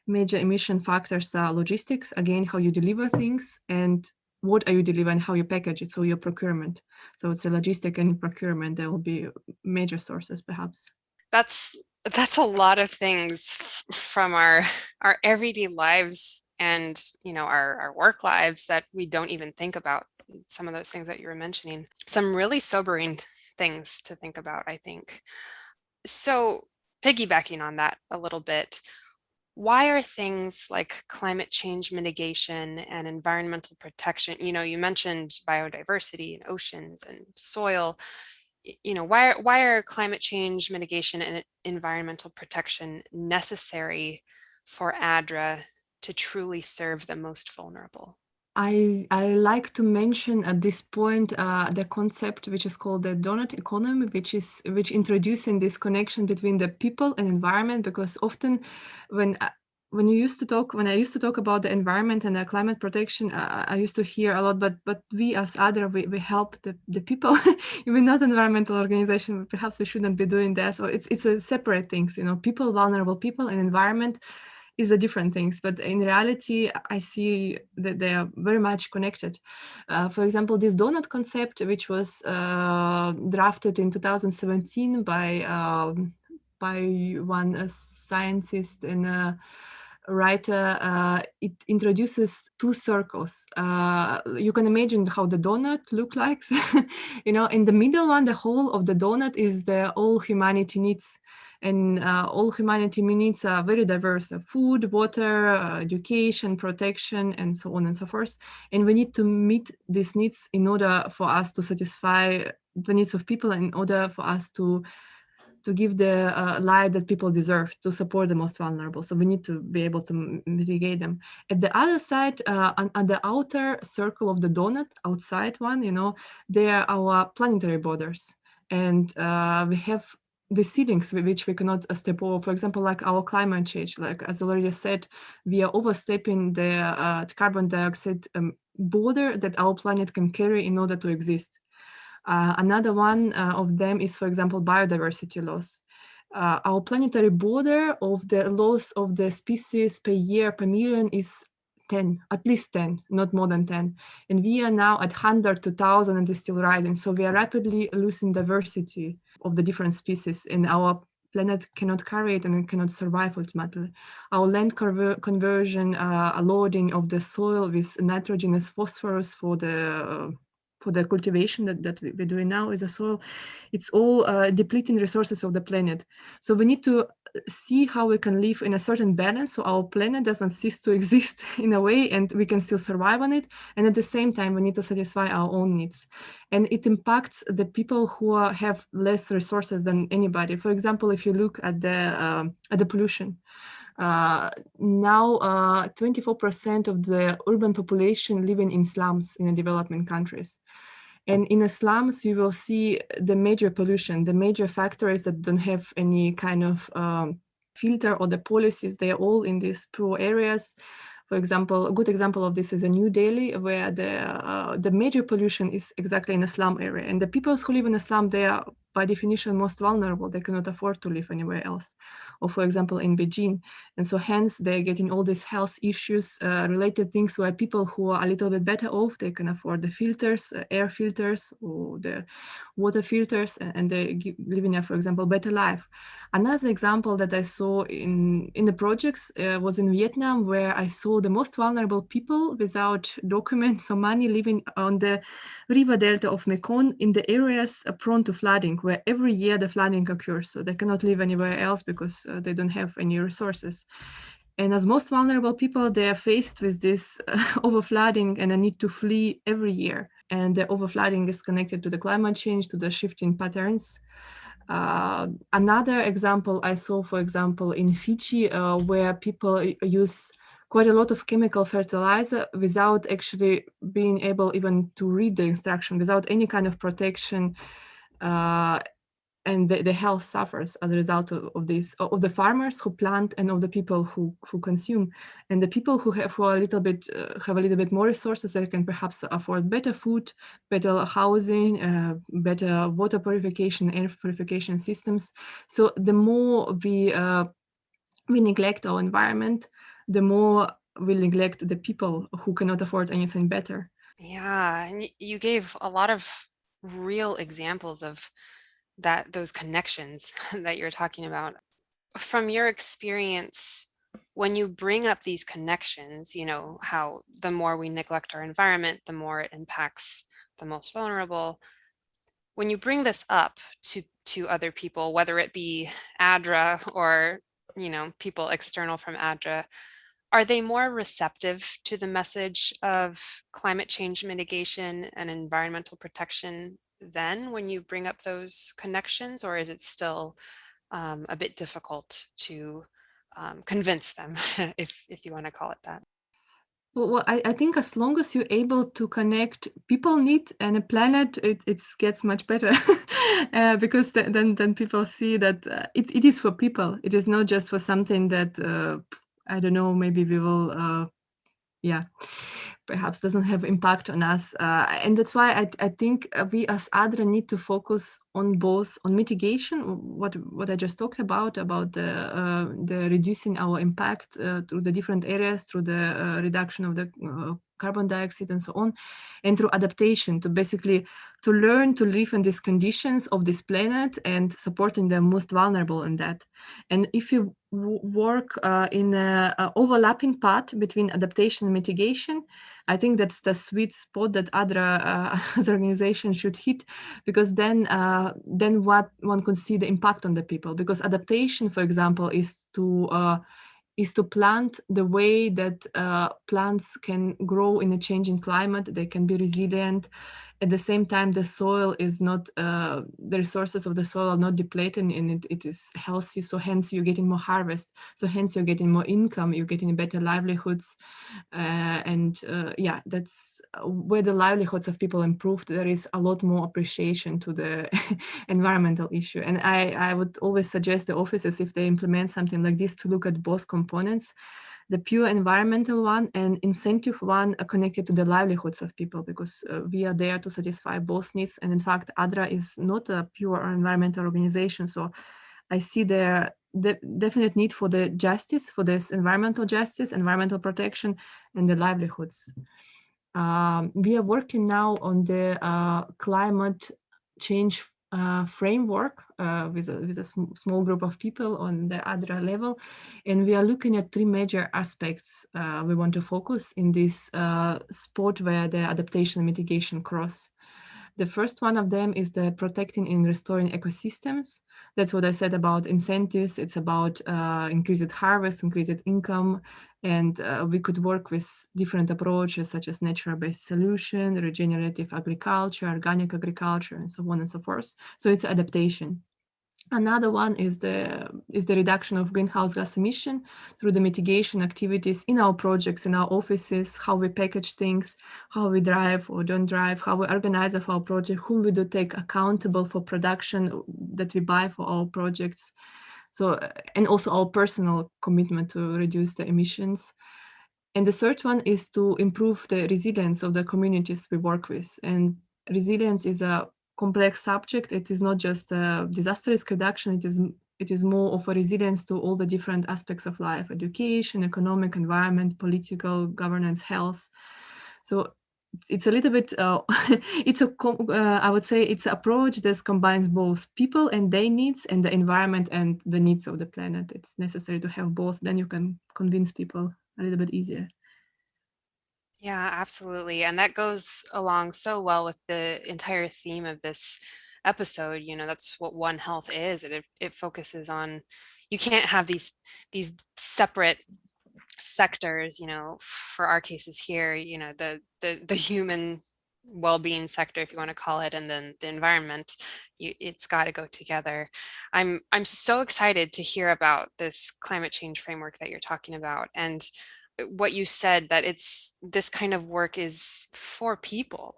major emission factors are logistics, again, how you deliver things, and what are you delivering, how you package it, so your procurement. So it's a logistic and procurement, there will be major sources perhaps.
That's a lot of things from our everyday lives and our work lives that we don't even think about. Some of those things that you were mentioning, some really sobering things to think about, I think. So piggybacking on that a little bit, why are things like climate change mitigation and environmental protection, you mentioned biodiversity and oceans and soil, why are climate change mitigation and environmental protection necessary for ADRA to truly serve the most vulnerable?
I like to mention at this point the concept which is called the donut economy, which introducing this connection between the people and environment, because often when I used to talk about the environment and the climate protection, I used to hear a lot, but we as ADRA, we help the people. We're not an environmental organization, perhaps we shouldn't be doing that. So it's a separate things, people, vulnerable people, and environment is a different things, but in reality, I see that they are very much connected. For example, this donut concept, which was drafted in 2017 by one scientist and a writer, it introduces two circles. You can imagine how the donut look like. In the middle one, the whole of the donut is the all humanity needs. And all humanity needs are very diverse: food, water, education, protection, and so on and so forth. And we need to meet these needs in order for us to satisfy the needs of people, in order for us to give the life that people deserve, to support the most vulnerable. So we need to be able to mitigate them. At the other side, on the outer circle of the donut, outside one, they are our planetary borders. And we have the ceilings which we cannot step over. For example, like our climate change, like as already said, we are overstepping the carbon dioxide border that our planet can carry in order to exist. Another one of them is, for example, biodiversity loss. Our planetary border of the loss of the species per year, per million, is 10, at least 10, not more than 10. And we are now at 100 to 1,000 and it's still rising. So we are rapidly losing diversity of the different species, and our planet cannot carry it and it cannot survive ultimately. Our land conversion, loading of the soil with nitrogenous phosphorus for the cultivation that we're doing now is a soil, it's all depleting resources of the planet. So we need to see how we can live in a certain balance so our planet doesn't cease to exist in a way and we can still survive on it. And at the same time, we need to satisfy our own needs. And it impacts the people who have less resources than anybody. For example, if you look at the pollution, now 24% of the urban population living in slums in the developing countries. And in the slums, you will see the major pollution. The major factories that don't have any kind of filter or the policies, they are all in these poor areas. For example, a good example of this is in New Delhi, where the major pollution is exactly in a slum area. And the people who live in a slum, they are by definition most vulnerable. They cannot afford to live anywhere else. or for example in Beijing. And so hence they're getting all these health issues, related things where people who are a little bit better off, they can afford the filters, air filters or the water filters, and they living there, for example, better life. Another example that I saw in the projects was in Vietnam, where I saw the most vulnerable people without documents or money living on the river delta of Mekong in the areas prone to flooding, where every year the flooding occurs. So they cannot live anywhere else because they don't have any resources. And as most vulnerable people, they are faced with this overflooding and a need to flee every year. And the overflooding is connected to the climate change, to the shifting patterns. Another example I saw, for example, in Fiji, where people use quite a lot of chemical fertilizer without actually being able even to read the instruction, without any kind of protection. And the health suffers as a result of this, of the farmers who plant and of the people who consume. And the people who have a little bit more resources, they can perhaps afford better food, better housing, better water purification, air purification systems. So the more we neglect our environment, the more we neglect the people who cannot afford anything better.
Yeah, and you gave a lot of real examples of those connections that you're talking about. From your experience, when you bring up these connections, how the more we neglect our environment, the more it impacts the most vulnerable. When you bring this up to other people, whether it be ADRA or people external from ADRA, are they more receptive to the message of climate change mitigation and environmental protection then when you bring up those connections, or is it still a bit difficult to convince them, if you want to call it that?
Well, I think as long as you're able to connect people need and a planet, it gets much better. Because then people see that it is for people. It is not just for something that, I don't know, maybe we will, perhaps doesn't have impact on us. And that's why I think we as ADRA need to focus on both on mitigation, what I just talked about the reducing our impact through the different areas, through the reduction of the carbon dioxide and so on, and through adaptation to basically to learn to live in these conditions of this planet and supporting the most vulnerable in that. And if you work in an overlapping path between adaptation and mitigation, I think that's the sweet spot that ADRA as an organization should hit, because then what one can see the impact on the people. Because adaptation, for example, is to plant the way that plants can grow in a changing climate. They can be resilient. At the same time, the soil is not, the resources of the soil are not depleted and it is healthy. So hence you're getting more harvest. So hence you're getting more income, you're getting better livelihoods. That's where the livelihoods of people improved. There is a lot more appreciation to the environmental issue. And I would always suggest the offices, if they implement something like this, to look at both components, the pure environmental one and incentive one are connected to the livelihoods of people, because we are there to satisfy both needs. And in fact, ADRA is not a pure environmental organization. So I see the definite need for the justice, for this environmental justice, environmental protection, and the livelihoods. We are working now on the climate change framework with a small group of people on the ADRA level, and we are looking at three major aspects we want to focus in this spot where the adaptation and mitigation cross. The first one of them is the protecting and restoring ecosystems. That's what I said about incentives. It's about increased harvest, increased income, and we could work with different approaches such as natural-based solution, regenerative agriculture, organic agriculture, and so on and so forth. So it's adaptation. Another one is the reduction of greenhouse gas emission through the mitigation activities in our projects, in our offices, how we package things, how we drive or don't drive, how we organize of our project, whom we do take accountable for production that we buy for our projects. So, and also our personal commitment to reduce the emissions. And the third one is to improve the resilience of the communities we work with. And resilience is a complex subject. It is not just disaster risk reduction, it is it is more of a resilience to all the different aspects of life: education, economic, environment, political, governance, health. So it's a little bit, I would say it's an approach that combines both people and their needs and the environment and the needs of the planet. It's necessary to have both, then you can convince people a little bit easier.
Yeah, absolutely. And that goes along so well with the entire theme of this episode. That's what One Health is. It focuses on, you can't have these separate sectors, for our cases here, the human well-being sector, if you want to call it, and then the environment. It's got to go together. I'm so excited to hear about this climate change framework that you're talking about, and what you said, that this kind of work is for people.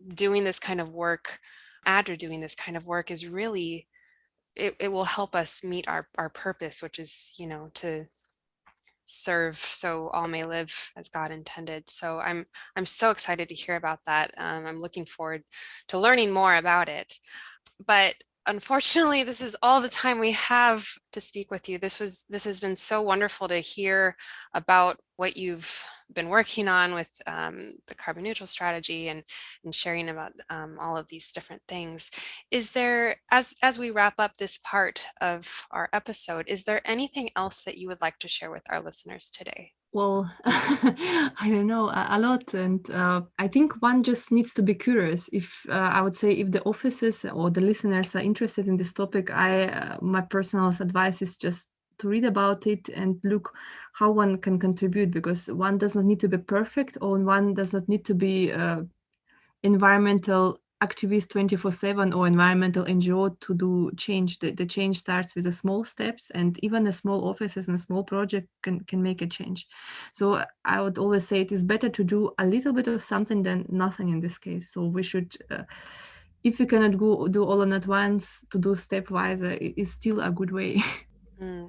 Doing this kind of work, ADRA doing this kind of work is really, it will help us meet our purpose, which is, to serve so all may live as God intended. So I'm so excited to hear about that. I'm looking forward to learning more about it. But unfortunately, this is all the time we have to speak with you. This has been so wonderful to hear about what you've been working on with the carbon neutral strategy and sharing about all of these different things. Is there, as we wrap up this part of our episode, is there anything else that you would like to share with our listeners today?
Well, I don't know, a lot. And I think one just needs to be curious. If I would say if the offices or the listeners are interested in this topic, my personal advice is just to read about it and look how one can contribute, because one does not need to be perfect, or one does not need to be environmental activist 24/7 or environmental NGO to do change. The change starts with the small steps, and even the small offices and a small project can make a change. So I would always say it is better to do a little bit of something than nothing in this case. So we should, if you cannot do all at once, to do stepwise is still a good way.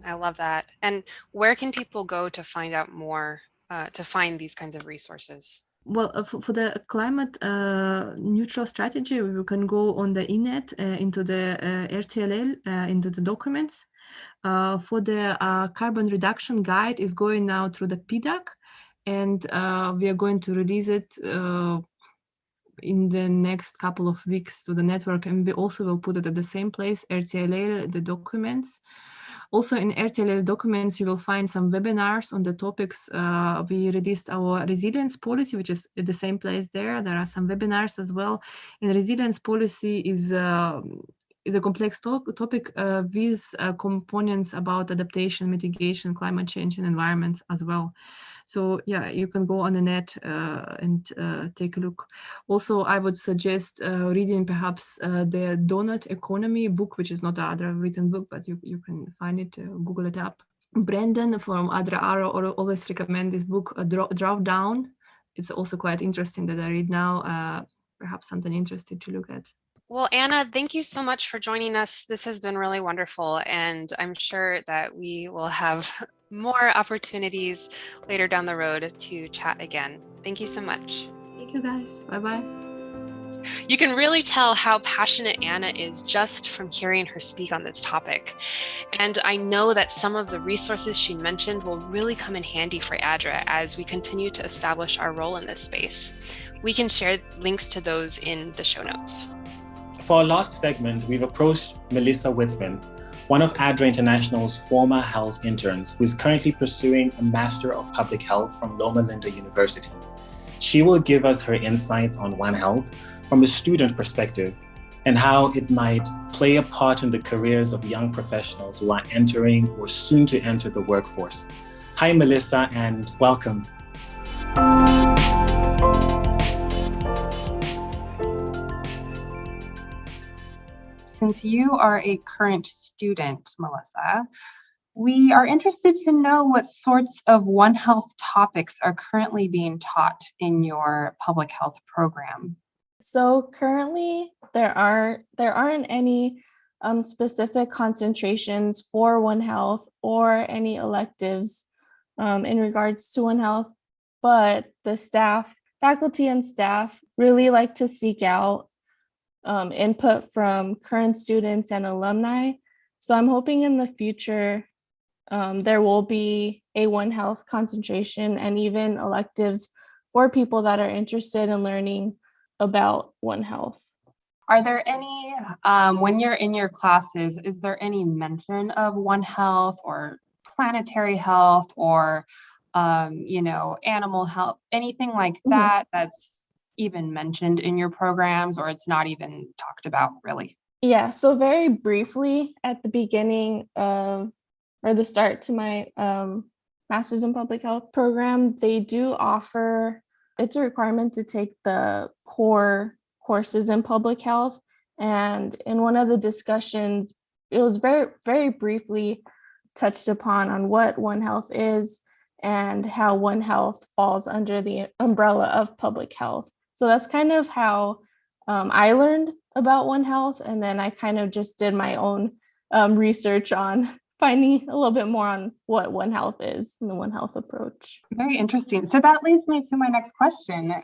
I love that. And where can people go to find out more, to find these kinds of resources?
Well, for the climate neutral strategy, we can go on the INET into the RTLL, into the documents. For the carbon reduction guide is going now through the PDAC, and we are going to release it in the next couple of weeks to the network, and we also will put it at the same place, RTLL, the documents. Also in RTLL documents, you will find some webinars on the topics. We released our resilience policy, which is at the same place there. There are some webinars as well. And resilience policy is a complex topic with components about adaptation, mitigation, climate change, and environments as well. So yeah, you can go on the net and take a look. Also, I would suggest reading perhaps the Donut Economy book, which is not an ADRA written book, but you can find it, Google it up. Brandon from ADRA always recommend this book, Drawdown. It's also quite interesting that I read now, perhaps something interesting to look at.
Well, Anna, thank you so much for joining us. This has been really wonderful, and I'm sure that we will have more opportunities later down the road to chat again. Thank you so much.
Thank you, guys. Bye-bye.
You can really tell how passionate Anna is just from hearing her speak on this topic. And I know that some of the resources she mentioned will really come in handy for ADRA as we continue to establish our role in this space. We can share links to those in the show notes.
For our last segment, we've approached Melissa Witzman, one of ADRA International's former health interns, who is currently pursuing a Master of Public Health from Loma Linda University. She will give us her insights on One Health from a student perspective and how it might play a part in the careers of young professionals who are entering or soon to enter the workforce. Hi, Melissa, and welcome.
Since you are a current student, Melissa, we are interested to know what sorts of One Health topics are currently being taught in your public health program.
So currently, there aren't any specific concentrations for One Health or any electives in regards to One Health, but the faculty and staff really like to seek out input from current students and alumni So I'm hoping in the future there will be a One Health concentration and even electives for people that are interested in learning about One Health.
Are there any, when you're in your classes, is there any mention of One Health or planetary health or, animal health, anything like that that's even mentioned in your programs, or it's not even talked about really?
Yeah, so very briefly at the beginning of, or the start to my Master's in Public Health program, they do offer, it's a requirement to take the core courses in public health. And in one of the discussions, it was very, very briefly touched upon on what One Health is and how One Health falls under the umbrella of public health. So that's kind of how I learned about One Health. And then I kind of just did my own research on finding a little bit more on what One Health is and the One Health approach.
Very interesting. So that leads me to my next question.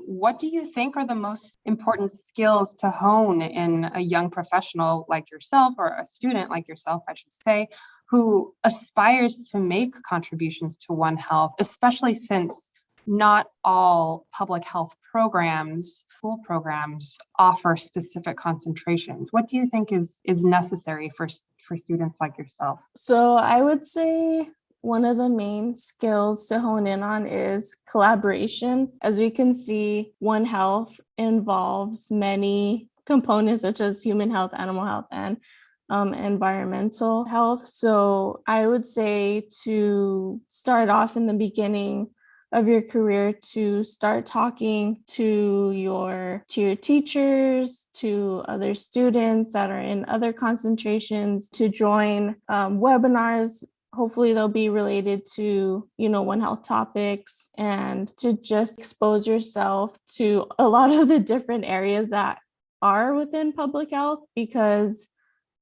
What do you think are the most important skills to hone in a young professional like yourself, or a student like yourself, I should say, who aspires to make contributions to One Health, especially since not all public health programs, school programs, offer specific concentrations? What do you think is necessary for students like yourself?
So I would say one of the main skills to hone in on is collaboration. As we can see, One Health involves many components such as human health, animal health, and environmental health. So I would say to start off in the beginning of your career, to start talking to your teachers, to other students that are in other concentrations, to join webinars. Hopefully they'll be related to, One Health topics, and to just expose yourself to a lot of the different areas that are within public health, because,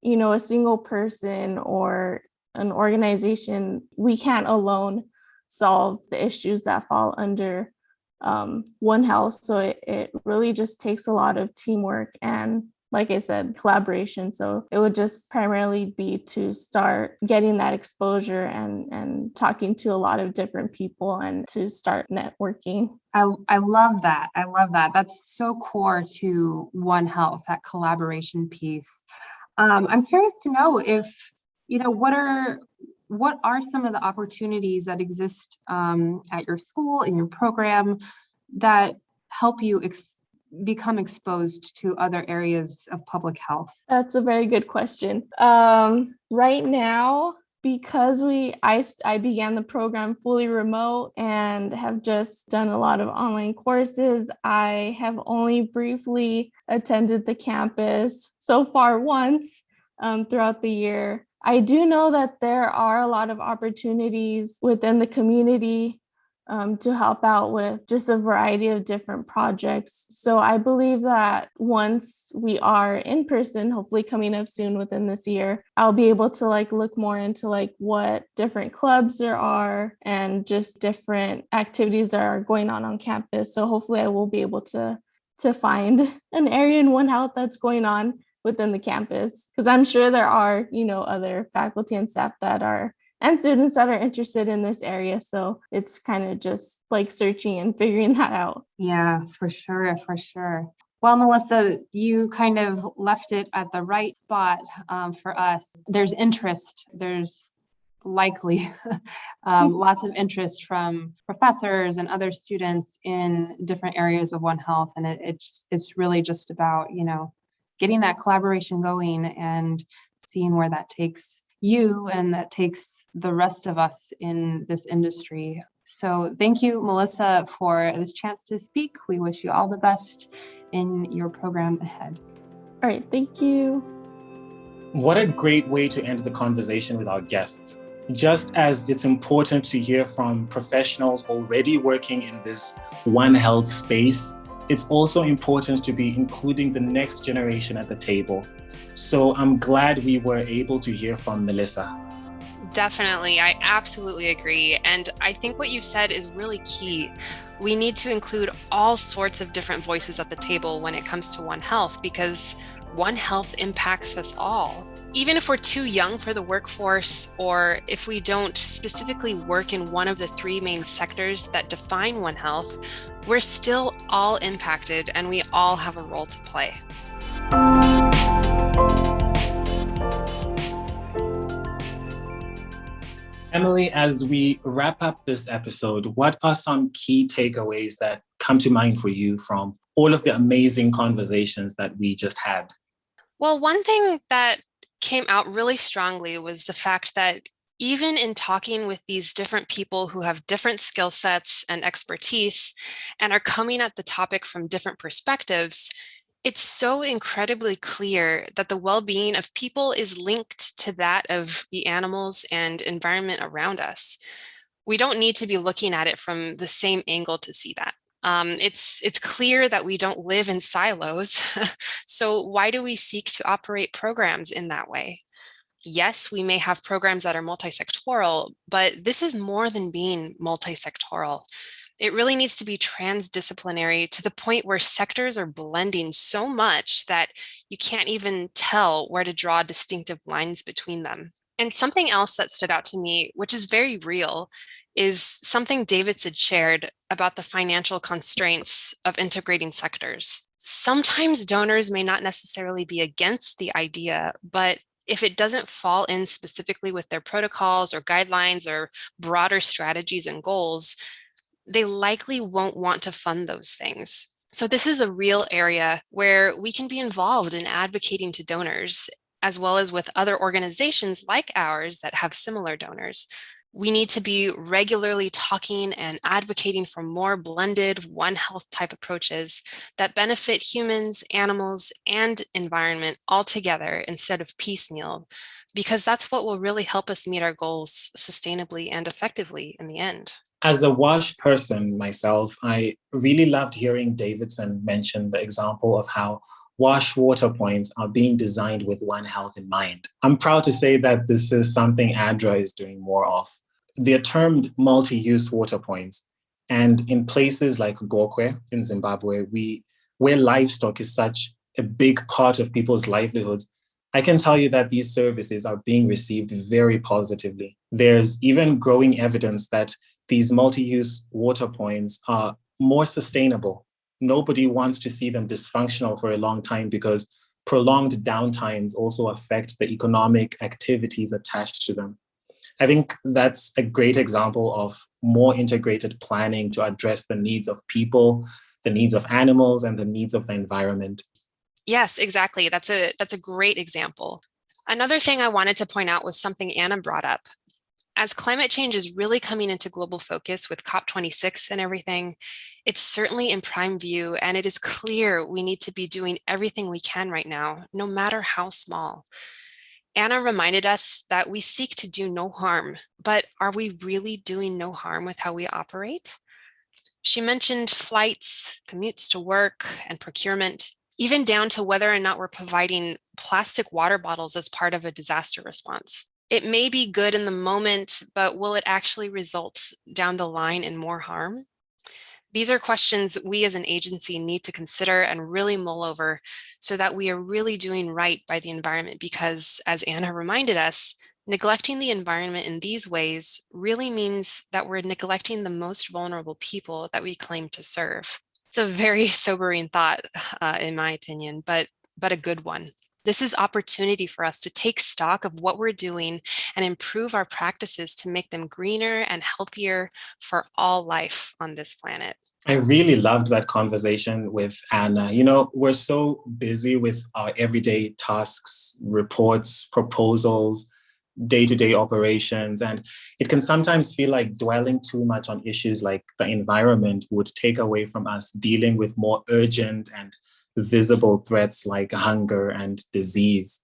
a single person or an organization, we can't alone solve the issues that fall under One Health. So it really just takes a lot of teamwork and, like I said, collaboration. So it would just primarily be to start getting that exposure and talking to a lot of different people and to start networking.
I love that. I love that. That's so core to One Health, that collaboration piece. I'm curious to know if, what are some of the opportunities that exist at your school, in your program, that help you become exposed to other areas of public health?
That's a very good question. Right now, because I began the program fully remote and have just done a lot of online courses, I have only briefly attended the campus so far once throughout the year. I do know that there are a lot of opportunities within the community to help out with just a variety of different projects. So I believe that once we are in person, hopefully coming up soon within this year, I'll be able to look more into what different clubs there are and just different activities that are going on campus. So hopefully I will be able to find an area in One Health that's going on within the campus, because I'm sure there are, other faculty and staff and students that are interested in this area. So it's kind of just searching and figuring that out.
Yeah, for sure. For sure. Well, Melissa, you kind of left it at the right spot for us. There's interest. There's likely lots of interest from professors and other students in different areas of One Health. And it's really just about, getting that collaboration going and seeing where that takes you and that takes the rest of us in this industry. So thank you, Melissa, for this chance to speak. We wish you all the best in your program ahead.
All right, thank you.
What a great way to end the conversation with our guests. Just as it's important to hear from professionals already working in this One Health space, it's also important to be including the next generation at the table. So I'm glad we were able to hear from Melissa.
Definitely. I absolutely agree. And I think what you said is really key. We need to include all sorts of different voices at the table when it comes to One Health, because One Health impacts us all. Even if we're too young for the workforce, or if we don't specifically work in one of the three main sectors that define One Health, we're still all impacted and we all have a role to play.
Emily, as we wrap up this episode, what are some key takeaways that come to mind for you from all of the amazing conversations that we just had?
Well, one thing that came out really strongly was the fact that even in talking with these different people who have different skill sets and expertise and are coming at the topic from different perspectives, it's so incredibly clear that the well-being of people is linked to that of the animals and environment around us. We don't need to be looking at it from the same angle to see that. It's clear that we don't live in silos. So why do we seek to operate programs in that way? Yes, we may have programs that are multisectoral, but this is more than being multisectoral. It really needs to be transdisciplinary to the point where sectors are blending so much that you can't even tell where to draw distinctive lines between them. And something else that stood out to me, which is very real, is something Davidson shared about the financial constraints of integrating sectors. Sometimes donors may not necessarily be against the idea, but if it doesn't fall in specifically with their protocols or guidelines or broader strategies and goals, they likely won't want to fund those things. So this is a real area where we can be involved in advocating to donors, as well as with other organizations like ours that have similar donors. We need to be regularly talking and advocating for more blended One Health type approaches that benefit humans, animals, and environment all together instead of piecemeal, because that's what will really help us meet our goals sustainably and effectively in the end.
As a WASH person myself, I really loved hearing Davidson mention the example of how WASH water points are being designed with One Health in mind. I'm proud to say that this is something ADRA is doing more of. They're termed multi-use water points. And in places like Gokwe in Zimbabwe, where livestock is such a big part of people's livelihoods, I can tell you that these services are being received very positively. There's even growing evidence that these multi-use water points are more sustainable. Nobody wants to see them dysfunctional for a long time because prolonged downtimes also affect the economic activities attached to them. I think that's a great example of more integrated planning to address the needs of people, the needs of animals, and the needs of the environment.
Yes, exactly. That's a great example. Another thing I wanted to point out was something Anna brought up. As climate change is really coming into global focus with COP26 and everything, it's certainly in prime view, and it is clear we need to be doing everything we can right now, no matter how small. Anna reminded us that we seek to do no harm, but are we really doing no harm with how we operate? She mentioned flights, commutes to work, and procurement, even down to whether or not we're providing plastic water bottles as part of a disaster response. It may be good in the moment, but will it actually result down the line in more harm? These are questions we as an agency need to consider and really mull over so that we are really doing right by the environment, because as Anna reminded us, neglecting the environment in these ways really means that we're neglecting the most vulnerable people that we claim to serve. It's a very sobering thought, in my opinion, but a good one. This is opportunity for us to take stock of what we're doing and improve our practices to make them greener and healthier for all life on this planet.
I really loved that conversation with Anna. We're so busy with our everyday tasks, reports, proposals, day-to-day operations, and it can sometimes feel like dwelling too much on issues like the environment would take away from us dealing with more urgent and visible threats like hunger and disease.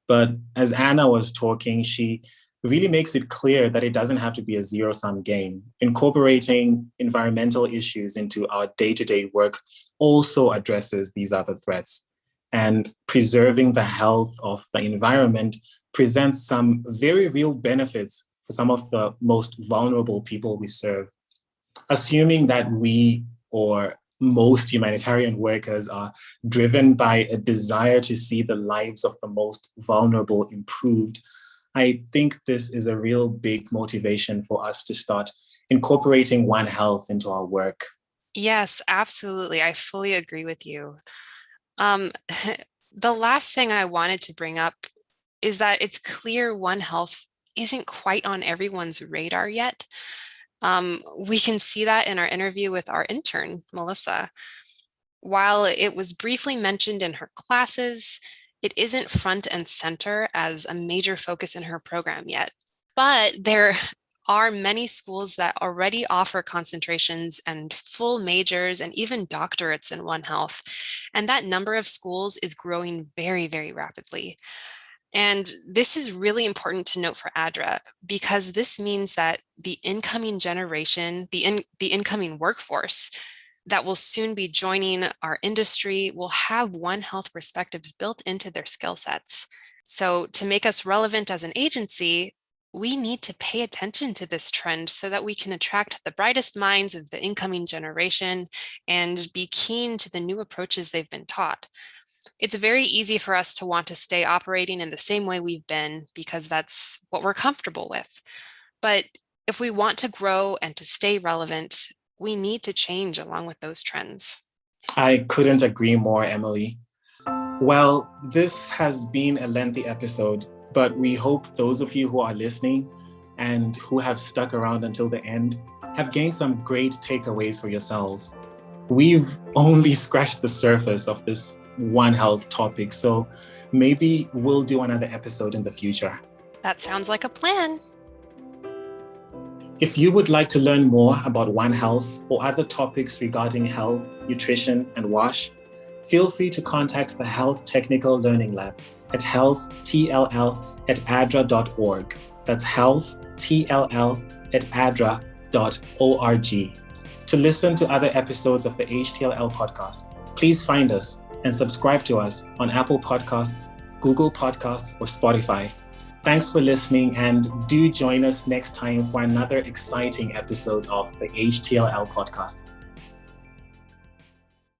But as Anna was talking, she really makes it clear that it doesn't have to be a zero-sum game. Incorporating environmental issues into our day-to-day work also addresses these other threats. And preserving the health of the environment presents some very real benefits for some of the most vulnerable people we serve. Assuming that we or most humanitarian workers are driven by a desire to see the lives of the most vulnerable improved, I think this is a real big motivation for us to start incorporating One Health into our work.
Yes, absolutely. I fully agree with you. The last thing I wanted to bring up is that it's clear One Health isn't quite on everyone's radar yet. We can see that in our interview with our intern, Melissa. While it was briefly mentioned in her classes, it isn't front and center as a major focus in her program yet. But there are many schools that already offer concentrations and full majors and even doctorates in One Health. And that number of schools is growing very, very rapidly. And this is really important to note for ADRA, because this means that the incoming generation, the incoming workforce that will soon be joining our industry will have One Health perspectives built into their skill sets. So to make us relevant as an agency, we need to pay attention to this trend so that we can attract the brightest minds of the incoming generation and be keen to the new approaches they've been taught. It's very easy for us to want to stay operating in the same way we've been because that's what we're comfortable with. But if we want to grow and to stay relevant, we need to change along with those trends.
I couldn't agree more, Emily. Well, this has been a lengthy episode, but we hope those of you who are listening and who have stuck around until the end have gained some great takeaways for yourselves. We've only scratched the surface of this One Health topic, so maybe we'll do another episode in the future.
That sounds like a plan.
If you would like to learn more about One Health or other topics regarding health, nutrition, and WASH, feel free to contact the Health Technical Learning Lab at healthtll@adra.org. That's healthtll@adra.org. To listen to other episodes of the HTLL podcast, please find us and subscribe to us on Apple Podcasts, Google Podcasts, or Spotify. Thanks for listening, and do join us next time for another exciting episode of the HTLL podcast.